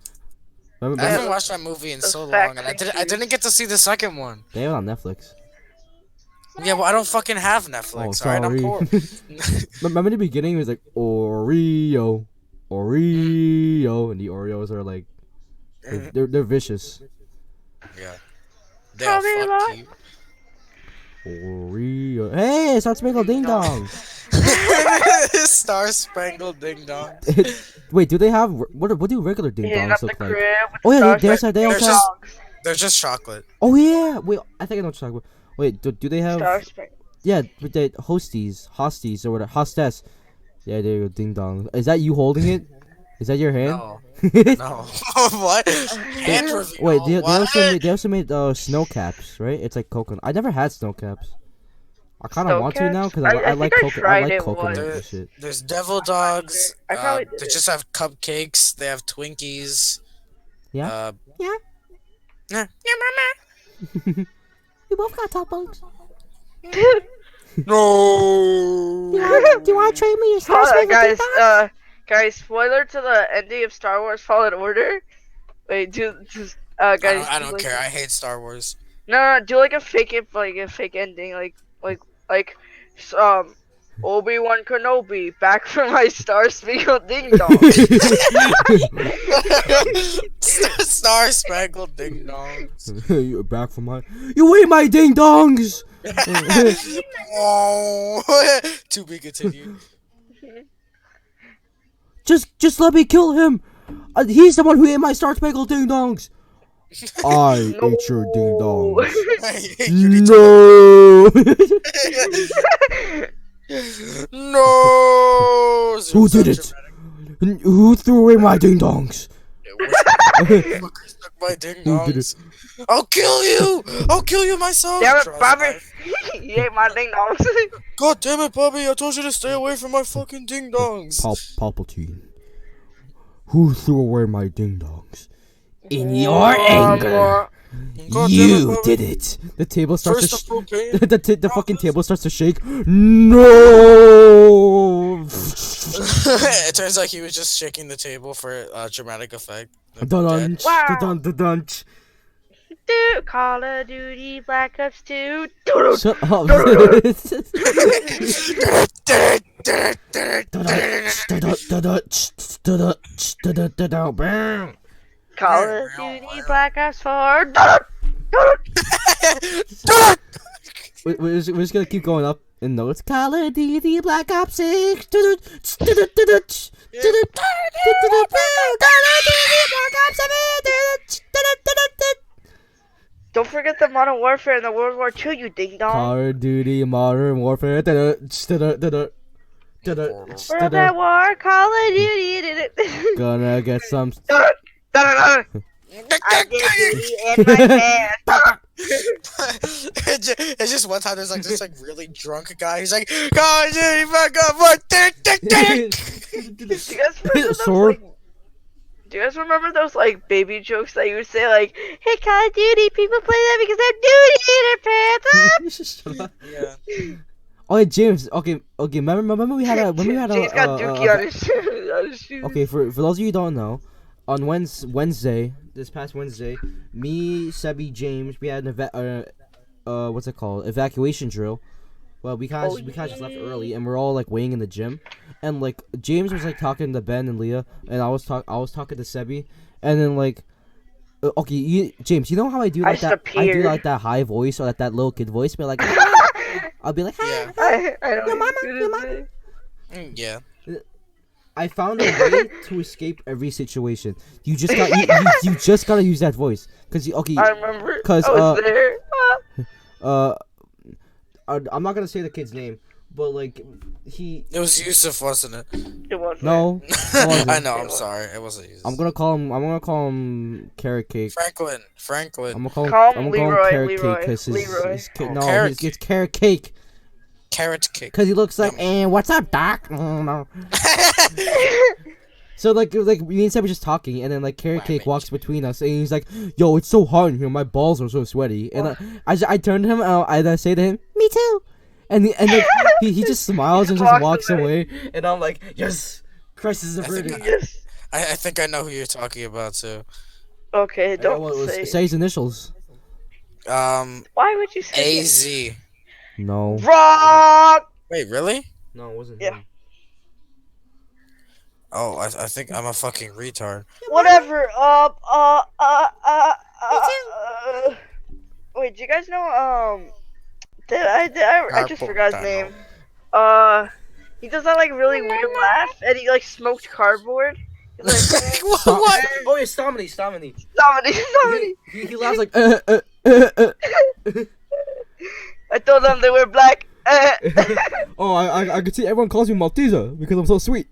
Remember, I haven't watched that movie in so long, and I didn't get to see the second one. they have it on Netflix. Yeah, well, I don't fucking have Netflix. Oh, Alright, I'm sorry. poor. Remember in the beginning, it was like Oreo, and the Oreos are like they're vicious. Yeah. They'll fuck you. Oreo. Hey, start sprinkle ding dongs. Star Spangled Ding Dong. Wait, do they have what do regular ding Hitting dongs up the look like? crib with Oh yeah, Star they Spangled also They're have. just- They're just chocolate. Oh yeah, wait, I think I know what you're talking about. Wait, do they have? Star Spangled. Yeah, with the hosties or whatever, hostess. Yeah, there you go, ding dong. Is that you holding it? Is that your hand? No. No. What? Hand reveal. Wait, they What? also made snow caps, right? It's like coconut. I never had snow caps. I kind of Snow want to now caps? because I like think I tried it coconut once. and shit. There's devil dogs. I probably did They it. just have cupcakes. They have Twinkies. Yeah? Yeah, Yeah, mama. we both got top bugs. No. Do you want to trade me your Star Spangled guys, Ding Dongs? guys, spoiler to the ending of Star Wars Fallen Order. Wait, guys. I do don't like, care. I hate Star Wars. No, do like a fake ending, like, Obi-Wan Kenobi back from my Star Spangled Ding Dong. Star Spangled Ding Dongs. You're back from my. You ate my ding dongs. Oh, to be continued. Just let me kill him. He's the one who ate my Star Spangled Ding Dongs. I ate your ding dongs. No. No. Who did it? Who threw away my ding dongs? Fucker stuck my ding Who did dongs. I'll kill you. I'll kill you myself. Damn it, Draws Bobby! knife. You ate my ding dongs. God damn it, Bobby! I told you to stay away from my fucking ding dongs. Palpatine. Who threw away my ding dongs? In your anger, God damn you it, Bobby. did it. The table starts First to the propane. the fucking table starts to shake. No. It turns out he was just shaking the table for dramatic effect. Dun-dunch, Wow. dun-dun-dun-dunch. Call of Duty Black Ops 2. Shut up. Call of Duty Black Ops 4. We're just gonna keep going up in notes. Call of Duty Black Ops 6. Don't forget the Modern Warfare and the World War II, you ding dong. Call of Duty Modern Warfare. World at War, Call of Duty. Gonna get some. I did duty in my pants. It's just one time there's like this like really drunk guy. He's like, God, dude, fuck up, what? Do you guys remember those like baby jokes that you would say like, "Hey, Call of Duty, people play that because they're duty in their pants." Yeah. Oh, yeah, James. Okay. Remember we had a James got dookie on his shoes. Okay, for those of you who don't know, on Wednesday, this past Wednesday, me, Sebi, James, we had an what's it called? Evacuation drill. Well, we kind of just left early, and we're all like waiting in the gym, and like James was like talking to Ben and Leah, and I was talking to Sebi, and then like, okay, James, you know how I do like that? I do like that high voice or that little kid voice, but like, I'll be like, Yeah. I don't Your know. mama. Yeah. I found a way to escape every situation. You just gotta use that voice, cause I remember. 'cause, I was there. I'm not gonna say the kid's name, but like It was Yusuf, wasn't it? It wasn't. no, it wasn't. I know. I'm sorry. It wasn't Yusuf. I'm gonna call him Carrot Cake. Franklin. I'm gonna Call him I'm gonna Leroy, Carrot Leroy, Cake because Leroy. it's Carrot Cake Carrot cake. because he looks like. And what's up, Doc? No. So like me and Sam were just talking, and then like Carrot Cake walks between us, and he's like, "Yo, it's so hot in here. My balls are so sweaty." And I turn to him, and I say to him, "Me too." And like he just smiles and just walks away, and I'm like, "Yes, Christ is averted." Yes. I think I know who you're talking about too. Okay, don't Say his initials. Why would you say that? AZ. No. Wrong. Wait, really? No, it wasn't Yeah. him. Oh, I think I'm a fucking retard. Whatever. Wait, do you guys know? I just forgot his name. He does that like really weird laugh, and he like smoked cardboard. He's like, What? Oh, yeah, Stomany. somebody. He laughs like. I told them they were black. Oh, I can see everyone calls me Malteser because I'm so sweet.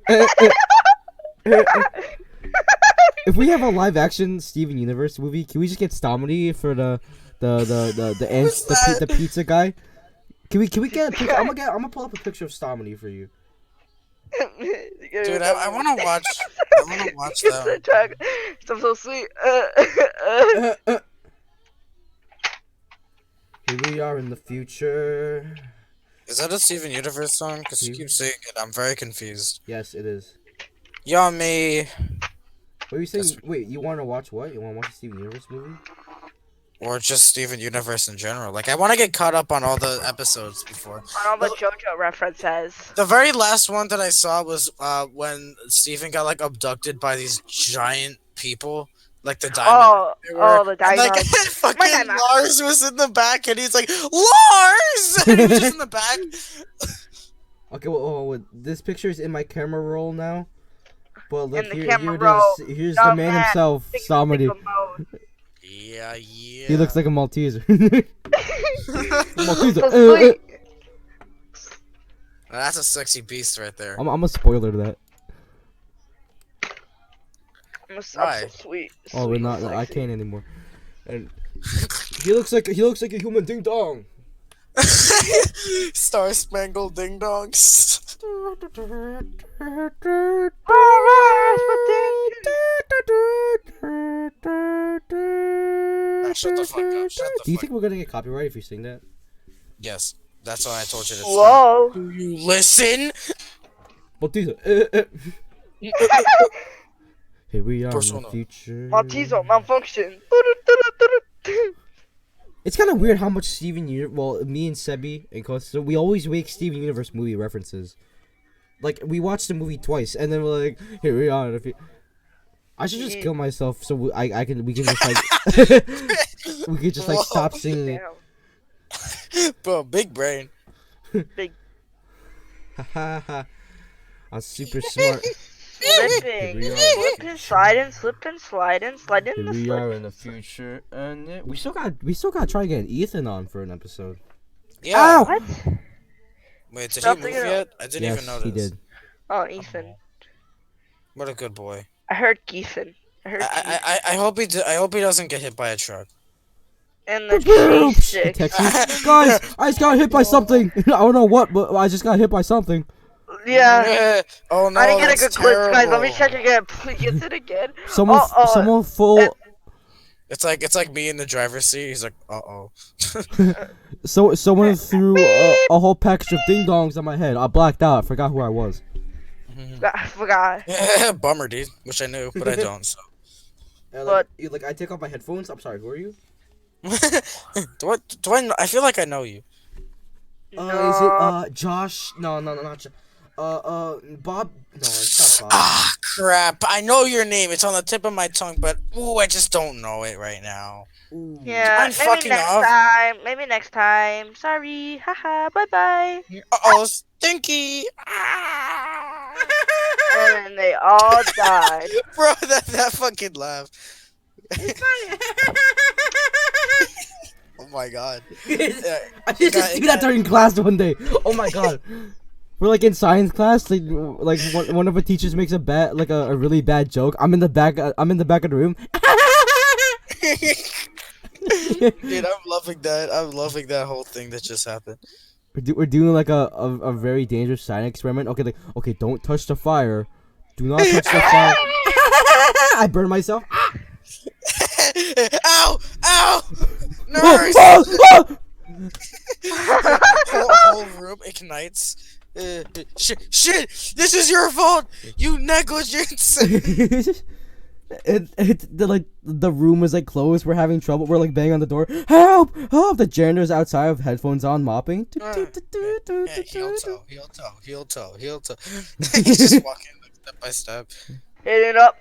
If we have a live action Steven Universe movie, can we just get Stomedy for the ants the pizza guy? Can we get a picture? I'm gonna pull up a picture of Stomedy for you. Dude, I want to watch. I want to watch that. I'm so sweet. Here we are in the future. Is that a Steven Universe song? Because you keep saying it. I'm very confused. Yes, it is. Yummy. What are you saying? Wait, you want to watch what? You want to watch a Steven Universe movie? Or just Steven Universe in general. Like, I want to get caught up on all the episodes before. On all the JoJo references. The very last one that I saw was when Steven got, like, abducted by these giant people. Like, the diamond. The diamond. And, like, fucking Lars was in the back, and he's like, Lars! And he was just in the back. Okay, well, this picture is in my camera roll now. But look, here's the man himself, Stomedy. Yeah. He looks like a Malteser. Malteser. That's a sexy beast right there. I'm a spoiler to that. I'm so sweet. Oh, we're not. I can't anymore. And he looks like a human ding dong. Star Spangled Ding Dongs. Shut the fuck up. Do you think we're gonna get copyright if we sing that? Yes. That's why I told you to Whoa. Do you listen? Malteser. Here we are in the future. Malteser malfunction. It's kind of weird how much Steven Universe. Well, me and Sebi and Costa, we always make Steven Universe movie references. Like, we watched the movie twice, and then we're like, here we are. I should just kill myself so we can just like we could just like stop singing. Bro, big brain. Big. I'm super smart. Slipping, sliding, sliding Here in the we are in the future, and we still got to try getting Ethan on for an episode. Yeah. Ow! What? Wait, did he move yet? I didn't even notice. He did. Oh, Ethan. What a good boy. I heard Geethan. I hope he doesn't get hit by a truck. And the G6. Guys, I just got hit by something. I don't know what, but I just got hit by something. Yeah. Oh no, I didn't get a good terrible. clip, guys. Let me check again. Please, it again. Someone full. It's like me in the driver's seat. He's like, uh-oh. So someone threw a whole package of ding dongs on my head. I blacked out. I forgot who I was. I forgot. Bummer, dude. Wish I knew, but I don't. So. Like I take off my headphones. I'm sorry. Who are you? do I feel like I know you. Is it Josh? No, not Josh. Bob? No, it's not Bob. Ah, crap. I know your name. It's on the tip of my tongue, but ooh, I just don't know it right now. Ooh. Yeah, maybe next time. Sorry. Haha, bye-bye. Uh-oh, stinky. Ah. And then they all died. Bro, that fucking laugh. Oh my god. I used to see that during class one day. Oh my god. We're like in science class, like one of the teachers makes a really bad joke. I'm in the back of the room. Dude, I'm loving that. I'm loving that whole thing that just happened. We're doing like a very dangerous science experiment. Okay, don't touch the fire. Do not touch the fire. I burned myself. Ow! Ow! Nurse! whole room ignites. Shit! This is your fault! You negligence! The room is like closed. We're having trouble. We're like banging on the door. Help! The janitor's outside with headphones on, mopping. Heel toe. He's just walking step by step. Hit it up.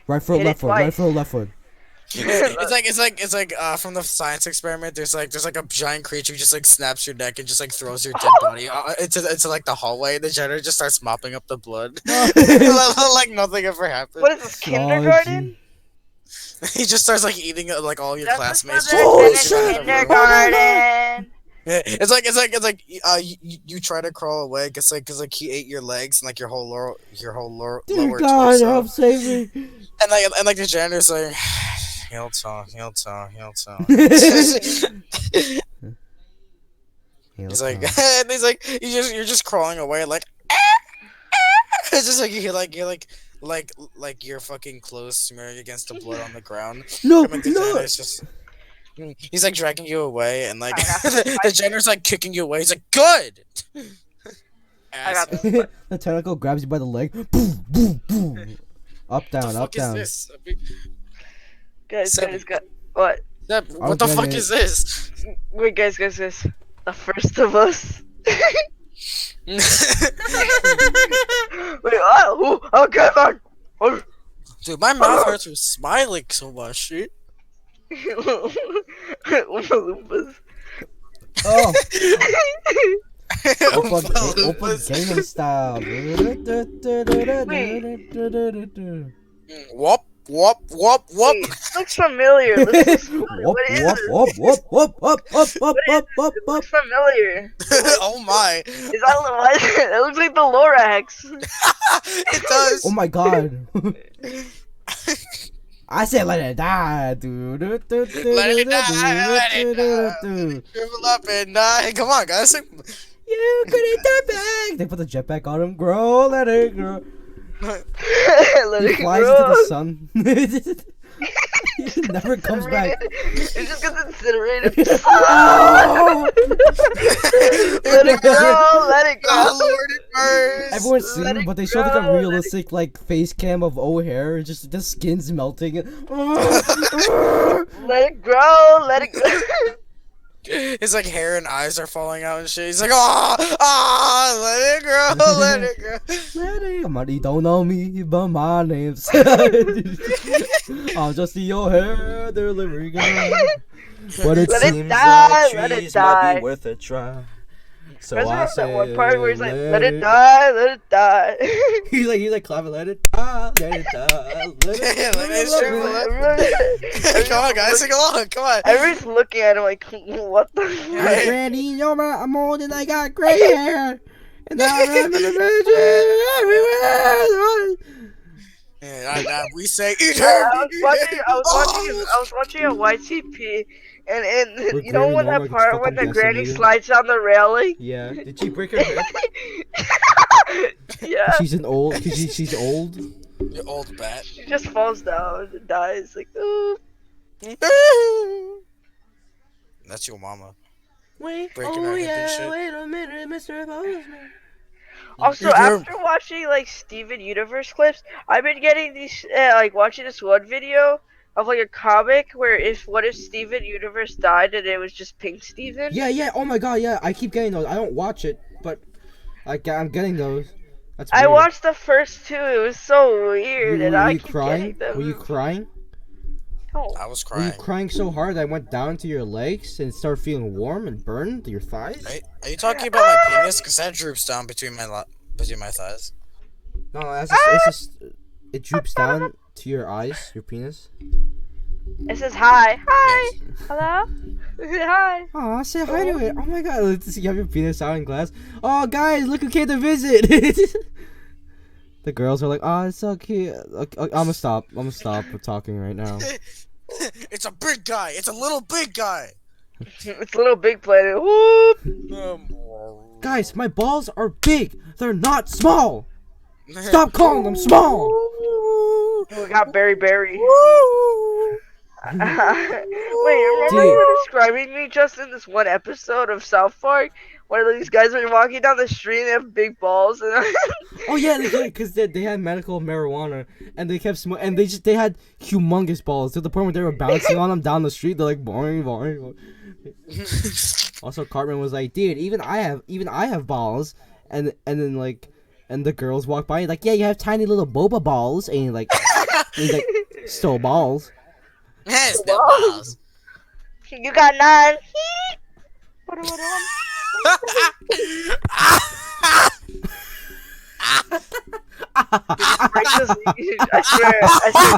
Right foot, left foot. It's like from the science experiment. There's like a giant creature who just like snaps your neck and just like throws your dead body into like the hallway. The janitor just starts mopping up the blood, like nothing ever happened. What is this, kindergarten? He just starts like eating like all your classmates. Kindergarten. You try to crawl away cause he ate your legs and like your whole Dear lower God, torso. help save me. And like the janitor's like he'll tell. He's like and he's like you're just crawling away like it's just like you hear like your fucking clothes smearing against the blood on the ground. No, And like the no. janitor's just he's like dragging you away and like I got the janitor's like kicking you away. He's like good. I got Asshole. this. The tentacle grabs you by the leg. Boom, boom, boom. Up, What down, the up, fuck is down. this? Guys, Seven. what? What I'm the fuck gonna- is this? Wait, guys. The first of us. Wait, okay, man. Dude, my mouth hurts from smiling so much, dude. Oompa Oh, Oompa Open Loompas. Gangnam Style. Whoop, whoop, whoop, whoop. Wait, this looks familiar. This looks familiar. Whoop, What is whoop, this? whoop, whoop, whoop, whoop, whoop, whoop, whoop, whoop, It whoop. looks familiar. Oh my. Is that what? It looks like the Lorax. It does. Oh my God. I said let it die, dude. Let it die. Shrivel up and die. Come on, guys. You could eat the bag. They put the jetpack on him. Grow, let it grow. Let He it flies grow. into the sun. He never comes back. It just gets incinerated. Oh! Let it go. Let it Oh, go. Lord, it burns. Everyone's Let seen, it but they showed like grow, a let it realistic like face cam of O'Hare, just the skin's melting. Let it grow. Let it grow. His like hair and eyes are falling out and shit. He's like, let it grow, let it grow. Money don't know me, but my name's I'm just the O'Hare delivery guy. But it Let it seems die, like let it trees might die. be worth a try. So Remember I that say, one part where he's like, let it die, let it die. He's like clapping, let it die, let it die, let it Yeah, like, it's true, Everyone- Come on, guys, sing along. Come on. Everyone's looking at him like, what the fuck? Right. Granny, you know I'm old and I got gray hair. And I remember the everywhere. And we say I eternity. was watching a YTP, and With you know Granny when Norma that gets part when fucking the granny decimated? slides down the railing? Yeah. Did she break her head? Yeah, She's an old. Cause she's old. You old bat. she just falls down and dies. Like, ooh. That's your mama. Wait. Breaking her hip and shit. Wait a minute, Mr. Postman. Also, after watching like Steven Universe clips, I've been getting these like watching this one video of like a comic where what if Steven Universe died and it was just Pink Steven? Yeah. Oh my God. Yeah. I keep getting those. I don't watch it, but I'm getting those. That's I weird. watched the first two. It was so weird, and Were I you keep crying? getting them. Were you crying? No. I was Were you crying. crying so hard that I went down to your legs and started feeling warm and burned to your thighs? Are you talking about my penis? Because that droops down between my thighs. No, it droops down to your eyes, your penis. It says hi. Hi. Yes. Hello. Hi. Oh, say hi to it. Oh my God, let's see, you have your penis out in glass. Oh, guys, look who came to visit. The girls are like, oh, it's so cute. Okay, I'm gonna stop. We're talking right now. It's a big guy. It's a little big guy. It's a little big planet. Whoop. Guys, my balls are big. They're not small. Stop calling them small. We got Berry. Wait, remember Dude. you were describing me just in this one episode of South Park where these guys were walking down the street and they have big balls and Oh yeah, because they had medical marijuana and they kept smoking and they had humongous balls to the point where they were bouncing on them down the street. They're like boring. Also, Cartman was like, dude, even I have balls, and then like, and the girls walk by, like, yeah, you have tiny little boba balls, and he's like, still balls. Yes, the balls. you got 9. I swear,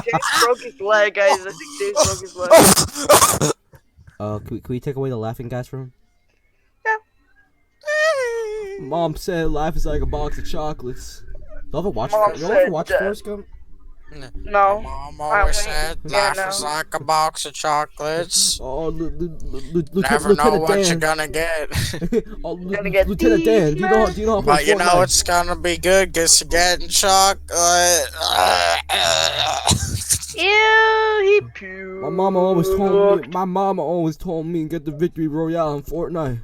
James broke his leg, guys. I think James broke his leg. Can we take away the laughing gas from him? Mom said life is like a box of chocolates. You ever watch? Mom You ever said, watch Forrest Gump? My No. mom I always went- said yeah, life is no. like a box of chocolates. Oh, Never know Lieutenant what you're Dan. gonna get. Oh, Gonna get Lieutenant Dan. these, Do you know how to play But you know Fortnite? it's gonna be good because you're getting chocolate. Ew, he puked. My mama always told me get the victory royale in Fortnite.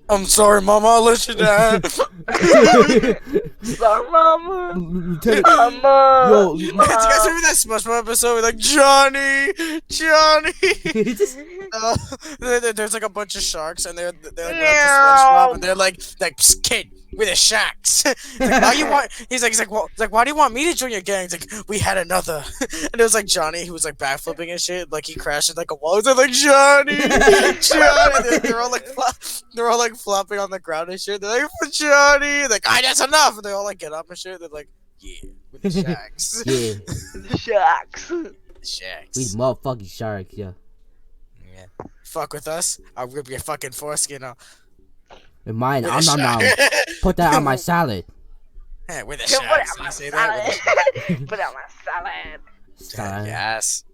I'm sorry, Mama, I'll let you down. Sorry, mama. Lieutenant, Mama. yo, Do you guys remember that SpongeBob episode with like Johnny? There's like a bunch of sharks and they're like went up to SpongeBob and they're like Psst, kid, we're the sharks. Like, why you want? He's like why do you want me to join your gang? He's like we had another, and it was like Johnny who was like backflipping and shit. Like he crashed into like a wall. He's like Johnny. And they're all like flopping on the ground and shit. They're like Johnny. Like that's enough. And they all like get up and shit. They're like yeah, with the sharks. yeah, The sharks. Sharks. we motherfucking sharks, yeah. Yeah. Fuck with us, I'll rip your fucking foreskin off. And mine, With a nom nom nom. shark. Put that on my salad. Yeah, with the Put it sharks. on my You say that with salad. Put it on my salad. the Salad. Yes.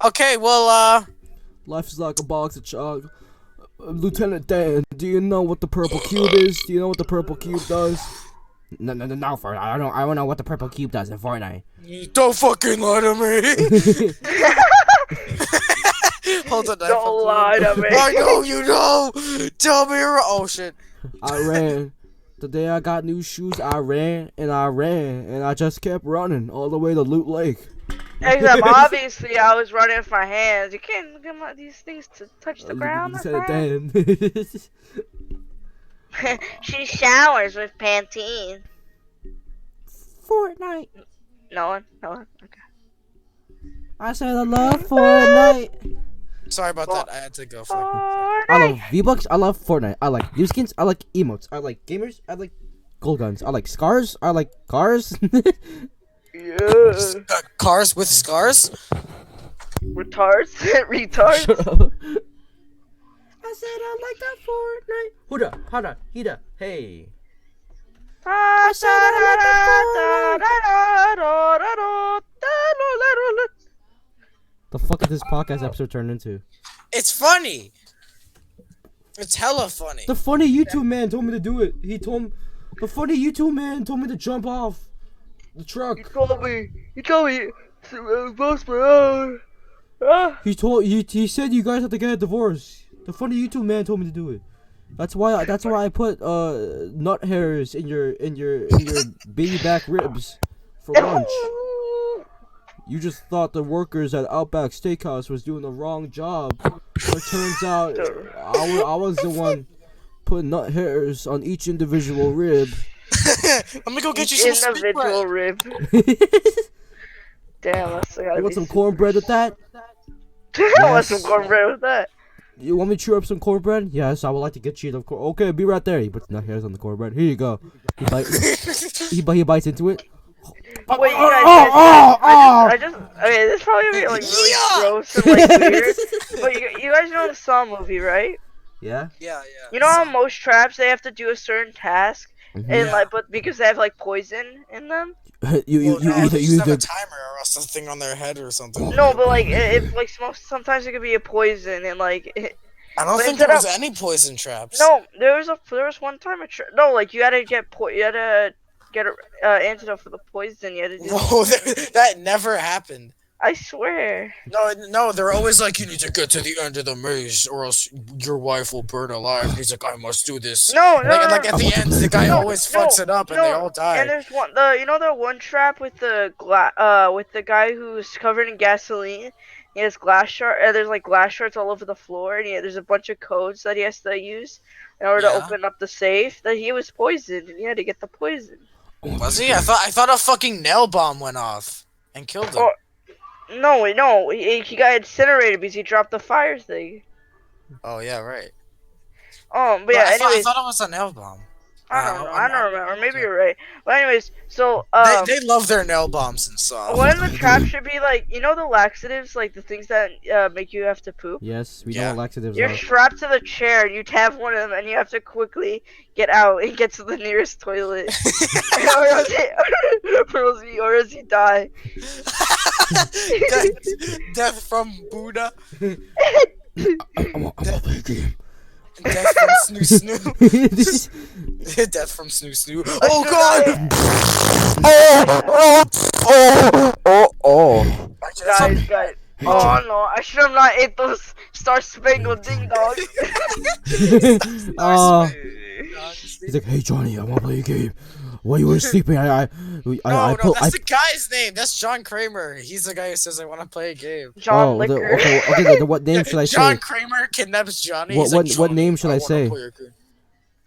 Okay, well, Life is like a box of chocolate. Lieutenant Dan, do you know what the purple cube is? Do you know what the purple cube does? No, Fortnite. I don't know what the purple cube does in Fortnite. don't fucking lie to me. Hold on, Don't lie to me. I know you know. Tell me. Oh shit. I ran. The day I got new shoes, I ran, and I just kept running all the way to Loot Lake. Except obviously I was running with my hands. You can't get these things to touch the ground. My Lieutenant friend. Dan. She showers with Pantene. Fortnite. No one. Okay. I said I love Fortnite. Sorry about that. I had to go for it. I love V-Bucks. I love Fortnite. I like new skins. I like emotes. I like gamers. I like gold guns. I like scars. I like cars. Yeah. Cars with scars. Retards. Retards. Shut up. I said I like that Fortnite. Huda, hada, hida, hey. I said I The fuck did this podcast episode turn into? It's funny. It's hella funny. The funny YouTube man told me to do it. The funny YouTube man told me to jump off the truck. He told me. Boss my arm. He said you guys have to get a divorce. The funny YouTube man told me to do it. That's why I put nut hairs in your baby back ribs for lunch. You just thought the workers at Outback Steakhouse was doing the wrong job. But it turns out I was the one putting nut hairs on each individual rib. Let me go get you some individual spit rib. Damn, that's gotta You want be some cornbread with that? I want some cornbread with that. You want me to chew up some cornbread? Yes, I would like to get you the Okay, be right there. He puts nut hairs on the cornbread. Here you go. He bites into it. Wait, you guys, I just okay, this is probably gonna be like really gross and like weird. But you guys know the Saw movie, right? Yeah. Yeah. You know how most traps they have to do a certain task, and like, but because they have like poison in them. You They just have either a timer or something on their head or something. No, but like if like sometimes it could be a poison and like. I don't but think there instead was of- any poison traps. No, there was one time no, like you had to get an antidote for the poison. You had to do. No, that never happened. I swear. No, they're always like, you need to get to the end of the maze, or else your wife will burn alive. And he's like, I must do this. No, Like at the end, the guy always fucks it up, and they all And die. there's the one trap with the with the guy who's covered in gasoline. He has glass shard. There's like glass shards all over the floor, and there's a bunch of codes that he has to use in order to open up the safe. That he was poisoned, and he had to get the poison. Was he? I thought a fucking nail bomb went off and killed him. Oh. No, he got incinerated because he dropped the fire thing. Oh yeah, right. But yeah. I Anyways, thought it was a nail bomb. I don't know. I I'm don't remember. Maybe you're right. But anyways, so they love their nail bombs and stuff. one of the traps should be like, you know, the laxatives, like the things that make you have to poop. Yes, we know Yeah. what laxatives You're are. strapped to the chair, and you have one of them, and you have to quickly get out and get to the nearest toilet, or else you die. Death from Buddha. I want to play a game. Death from Snoo Snoo. Death from Snoo Snoo. Oh god! Oh. Guys. Oh no, I should have not ate those Star Spangled Ding Dogs. He's like, hey Johnny, I want to play a game. While you were sleeping, I No, that's the guy's name. That's John Kramer. He's the guy who says I want to play a game. John Liquor. Okay, what name should I say? John Kramer kidnaps Johnny. What name should I say?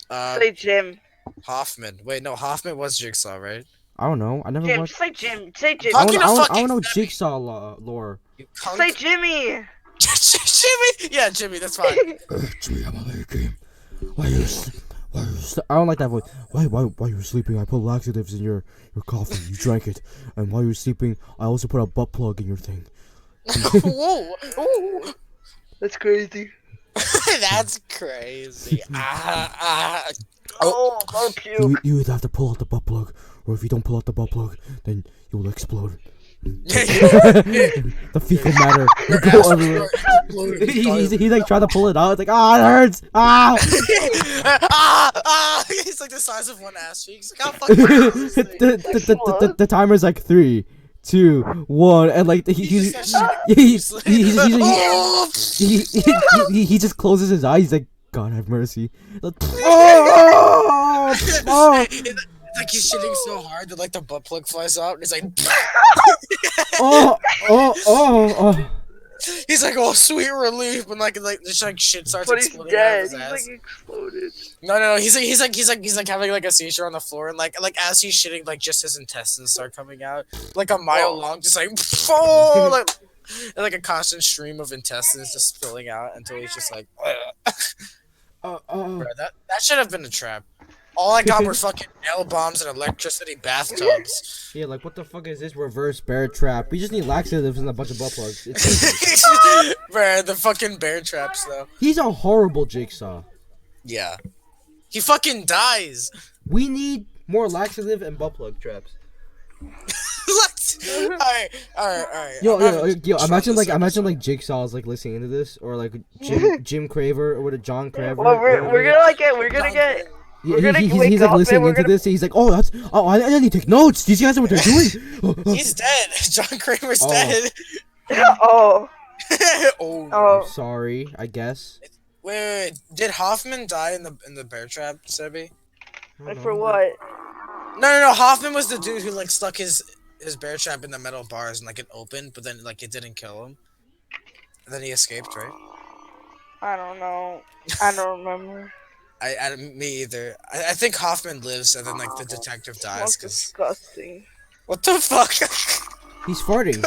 Say Jim. Hoffman. Wait, no, Hoffman was Jigsaw, right? I don't know. I never Jim, watched. say Jim. Say Jim. Fucking I fucking don't know Debbie. Jigsaw lore. You cunt. Say Jimmy. Jimmy. Yeah, Jimmy. That's fine. Jimmy, I'm a game. Why you? I don't like that voice. While you were sleeping, I put laxatives in your coffee. You drank it, and while you were sleeping, I also put a butt plug in your thing. Whoa. Ooh. That's crazy. That's crazy. Oh, puke. You either have to pull out the butt plug, or if you don't pull out the butt plug, then you will explode. The fecal matter will go everywhere. He's like trying to pull it out. It's like, it hurts. He's like the size of one ass cheek. He's like, how fucking The timer's like 3, 2, 1, and like he just closes his eyes. He's like, God have mercy. It's like he's shitting so hard that like the butt plug flies out and it's like he's like, oh sweet relief, when like just like shit starts But he's exploding out of dead. his He's ass. like exploded. No, he's like having like a seizure on the floor, and like as he's shitting, like just his intestines start coming out like a mile long, just like like and, like a constant stream of intestines just spilling out until he's just like Bro, that should have been a trap. All I got were fucking nail bombs and electricity bathtubs. Yeah, like what the fuck is this reverse bear trap? We just need laxatives and a bunch of butt plugs. Bro, the fucking bear traps though. He's a horrible Jigsaw. Yeah. He fucking dies. We need more laxative and butt plug traps. Alright. Yo, imagine like Jigsaw's like listening to this, or like Jim Craver, or what, John Craver. Well, we're gonna get. We're gonna he's wake like up listening and we're into gonna... this. He's like, I need to take notes. These guys know what they're doing. He's dead. John Kramer's dead. Oh. Oh. Sorry, I guess. Wait. Did Hoffman die in the bear trap, Sebi? For what? No. Hoffman was the dude who like stuck his bear trap in the metal bars and like it opened, but then like it didn't kill him. And then he escaped, right? I don't know. I don't remember. Me either. I think Hoffman lives, and then like the detective dies. That's disgusting. What the fuck? He's farting.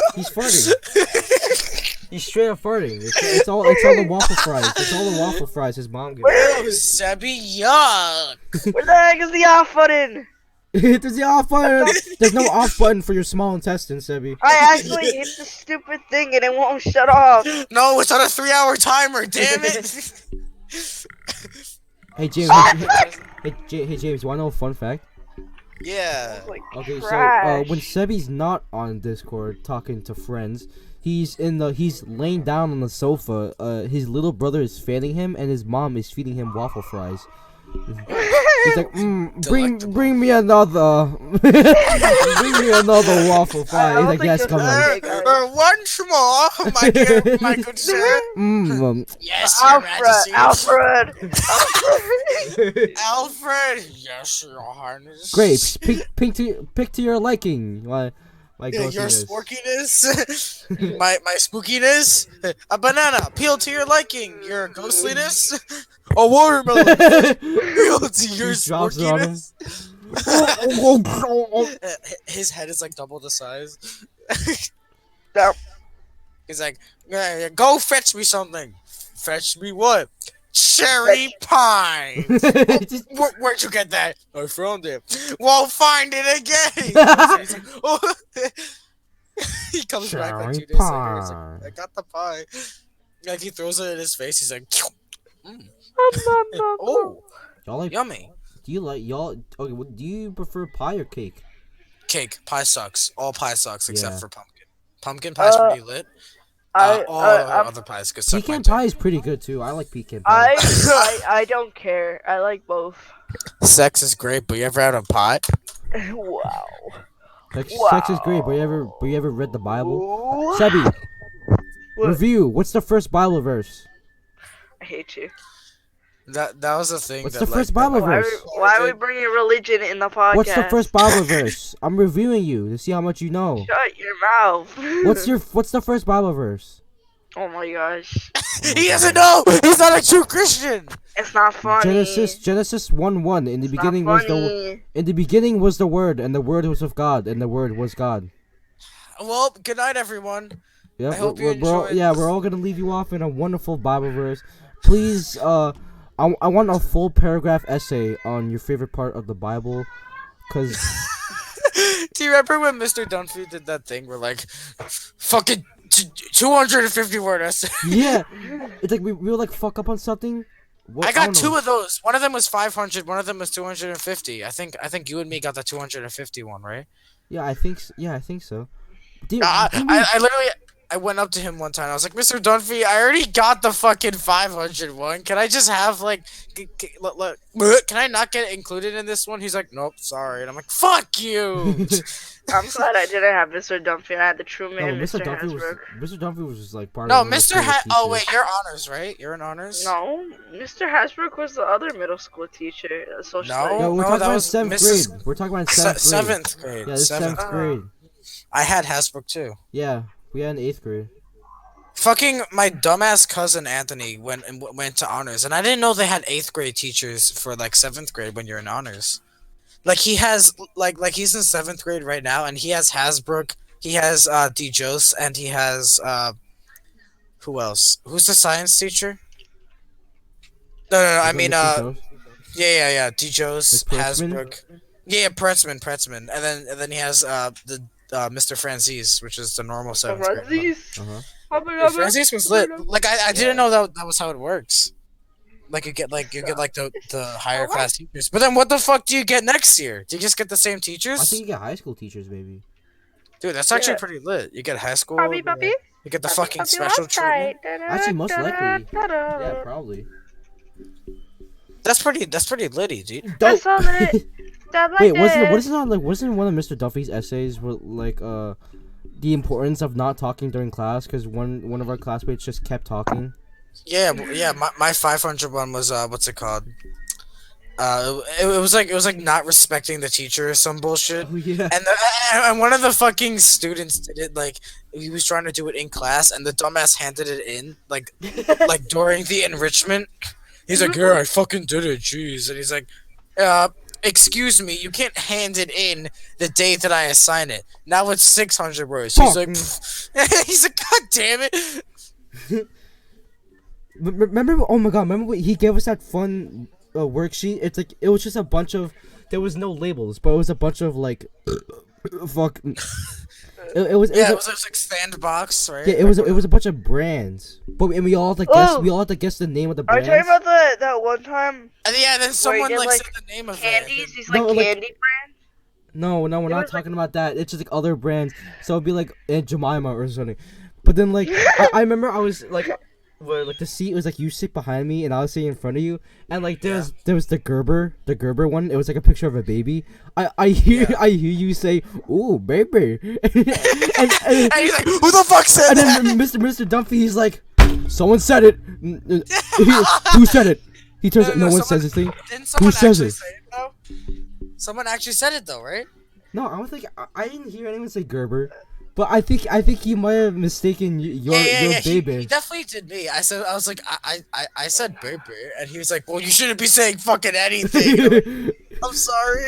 He's straight up farting. It's all the waffle fries. It's all the waffle fries his mom gave him. Ew, Sebi, yuck. Where the heck is the off button? There's the off button. There's no off button for your small intestine, Sebi. I actually hit the stupid thing and it won't shut off. No, it's on a 3-hour timer. Damn it. Hey James, hey James, you wanna know a fun fact? Yeah. Okay, so when Sebi's not on Discord talking to friends, he's laying down on the sofa. His little brother is fanning him, and his mom is feeding him waffle fries. He's like, bring me another, bring me another waffle fry. He's like, yes, come on. Once more, my good sir. Yes, Your Majesty. Alfred. Alfred. Yes, Your Highness. Grapes, pick to your liking. Your sporkiness, my spookiness, a banana, peel to your liking, your ghostliness, a watermelon, peel to your sporkiness. His head is like double the size. He's like, go fetch me something. Fetch me what? cherry pines. Where'd you get that? I found it. Well, find it again. He's like, oh. He comes back like 2 days later. He's like, I got the pie. Like he throws it in his face. He's like, oh, Y'all like? yummy. Do you like y'all? Okay, do you prefer pie or cake? Cake. Pie sucks. All pie sucks except Yeah. for pumpkin. Pumpkin pie's pretty lit. All other pies could suck my Pecan dick. pie is pretty good too. I like pecan pie. I don't care. I like both. Sex is great, but you ever had a pie? Wow. Sex is great, but you ever read the Bible? Ooh. Sebi, What? review. What's the first Bible verse? I hate you. That was the thing. What's that, the first like, Bible Why verse? why are we bringing religion in the podcast? What's the first Bible verse? I'm reviewing you to see how much you know. Shut your mouth. What's the first Bible verse? Oh my gosh. He doesn't know. He's not a true Christian. It's not funny. Genesis 1:1. In the It's beginning not was funny. in the beginning was the Word, and the Word was with God, and the Word was God. Well, good night, everyone. Yeah, I hope you we're all, enjoyed yeah, this. we're all gonna leave you off in a wonderful Bible verse. Please, I want a full paragraph essay on your favorite part of the Bible, cause Do you remember when Mr. Dunphy did that thing where like, fucking 250 word essay? yeah, it's like we would like fuck up on something. What, I got don't two know. of those. One of them was 500. One of them was 250. I think you and me got the 250 one, right? Yeah, I think so. Dude, I literally went up to him one time. I was like, Mr. Dunphy, I already got the fucking 500 one. Can I just have like, can I not get included in this one? He's like, nope, sorry. And I'm like, fuck you. I'm glad I didn't have Mr. Dumpy. I had the true no, man, Mr. Mr. Dumphy was Dumpy was just like part No, of one of the Mr. favorite Oh teachers. wait, you're honors, right? You're in honors. No, Mr. Hasbrook was the other middle school teacher, social No. studies. No, we're No, talking that about was seventh Mrs. grade. We're talking about seventh grade. Seventh grade. Yeah, this is Seventh. seventh grade. I had Hasbrook too. Yeah, we had an 8th grade. Fucking my dumbass cousin Anthony went to honors, and I didn't know they had 8th grade teachers for like 7th grade when you're in honors. Like he has like he's in 7th grade right now, and he has Hasbrook, he has DeJose, and he has who else? Who's the science teacher? No, I mean yeah, DeJose, Like Pretzman? Hasbrook. Yeah, Pretzman, and then he has the Mr. Francis, which is the normal 7th grade. Francis. Uh-huh. Dude, Francis was lit. Like I didn't know that was how it works. Like you get the higher class teachers. But then what the fuck do you get next year? Do you just get the same I teachers? think you get high school teachers maybe. Dude, that's actually Yeah. pretty lit. You get high school. Puppy, puppy. You get the Puppy, fucking puppy, special left side. treatment. Actually, most likely. Yeah, probably. That's pretty litty, dude. That's all it. Stop like Wait, this. wasn't one of Mr. Duffy's essays like the importance of not talking during class because one of our classmates just kept talking. Yeah. My 500 one was what's it called? It was like not respecting the teacher or some bullshit. Oh yeah. And one of the fucking students did it like he was trying to do it in class, and the dumbass handed it in like during the enrichment. He's like, yeah, I fucking did it, jeez. And he's like, excuse me, you can't hand it in the day that I assign it. Now it's 600 words. He's like, he's like, god damn it. Remember? Oh my god! Remember when he gave us that fun worksheet? It's like it was just a bunch of. There was no labels, but it was a bunch of like, fuck. It was like sandbox, right? yeah. It was a bunch of brands, but and we all had to guess. We all had to guess the name of the Are you brands. talking about that one time And yeah, then someone did, like like, said the name of candies? it. He's like No, like- candy brand. No, we're not was, talking about that. It's just like other brands. So it'd be like Aunt Jemima or something. But then like I remember I was like, where like the seat was like you sit behind me and I was sitting in front of you, and like there was the Gerber one. It was like a picture of a baby. I hear you say, "Ooh, baby," and And he's like, who the fuck said and that? then Mr. Dumpy, he's like, "Someone said it." Who said it? He turns. No one says anything. Didn't someone says actually it? say it though? Someone actually said it though, right? No, I don't think I didn't hear anyone say Gerber, but I think he might have mistaken your baby. He definitely did me. I was like, I said baby, and he was like, well, you shouldn't be saying fucking anything. I'm sorry.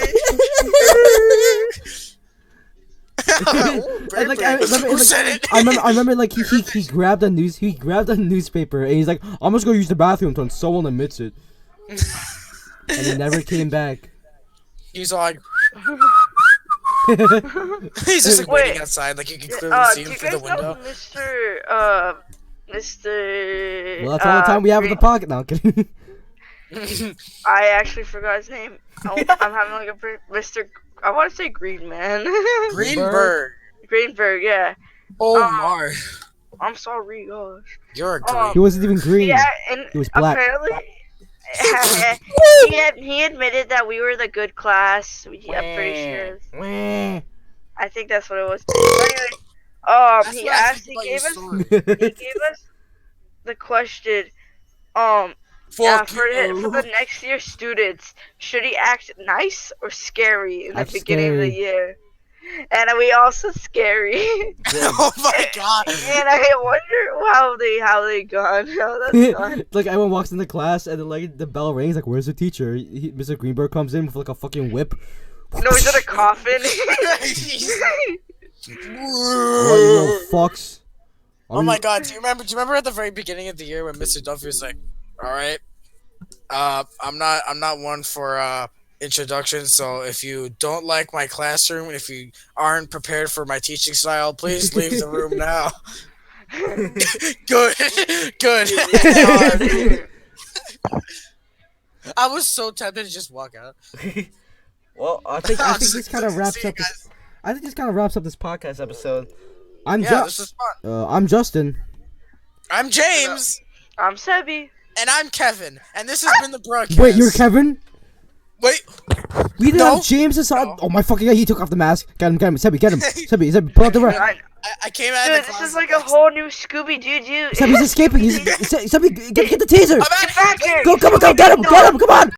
And, like, I remember, Who like, said it? I remember like he grabbed a newspaper and he's like, I'm just gonna use the bathroom until someone admits it. And he never came back. He's all like, he's just like waiting outside, like you can clearly see him through the window. Mr. Well, that's all the time we have in the pocket now. Kidding. I actually forgot his name. I'm having like a Mr. I want to say Green Man. Greenberg. Greenberg, yeah. Oh my. I'm sorry, gosh. You're a green. He wasn't even green. Yeah, and He was black. apparently, he admitted that we were the good class. I'm pretty sure. I think that's what it was. Anyway, he gave us the question. For the next year's students, should he act nice or scary in the beginning of the year? And we also scary. Oh my god! And I wonder how they gone. How that's gone. Like everyone walks into class and then like the bell rings. Like, where's the teacher? Mr. Greenberg comes in with like a fucking whip. No, he's in a coffin. What, you little fucks? Oh my god! Do you remember at the very beginning of the year when Mr. Duffy was like, "All right, I'm not one for introductions. So if you don't like my classroom, if you aren't prepared for my teaching style, please leave the room now." Good. I was so tempted to just walk out. Well, I think this kind of wraps up. I think this kind of wraps up this podcast episode. This is fun. I'm Justin. I'm James. I'm Sebi. And I'm Kevin. And this has been the broadcast. Wait, you're Kevin? Wait. We didn't have James inside. No. Oh my fucking god! He took off the mask. Get him! Sebi, get him! Sebi, pull out the rest. I came out of the this closet. is like a whole new Scooby Doo. Sebi's escaping. Sebi, get the taser. I'm back. Get back here! Go, come on, get him! Come on!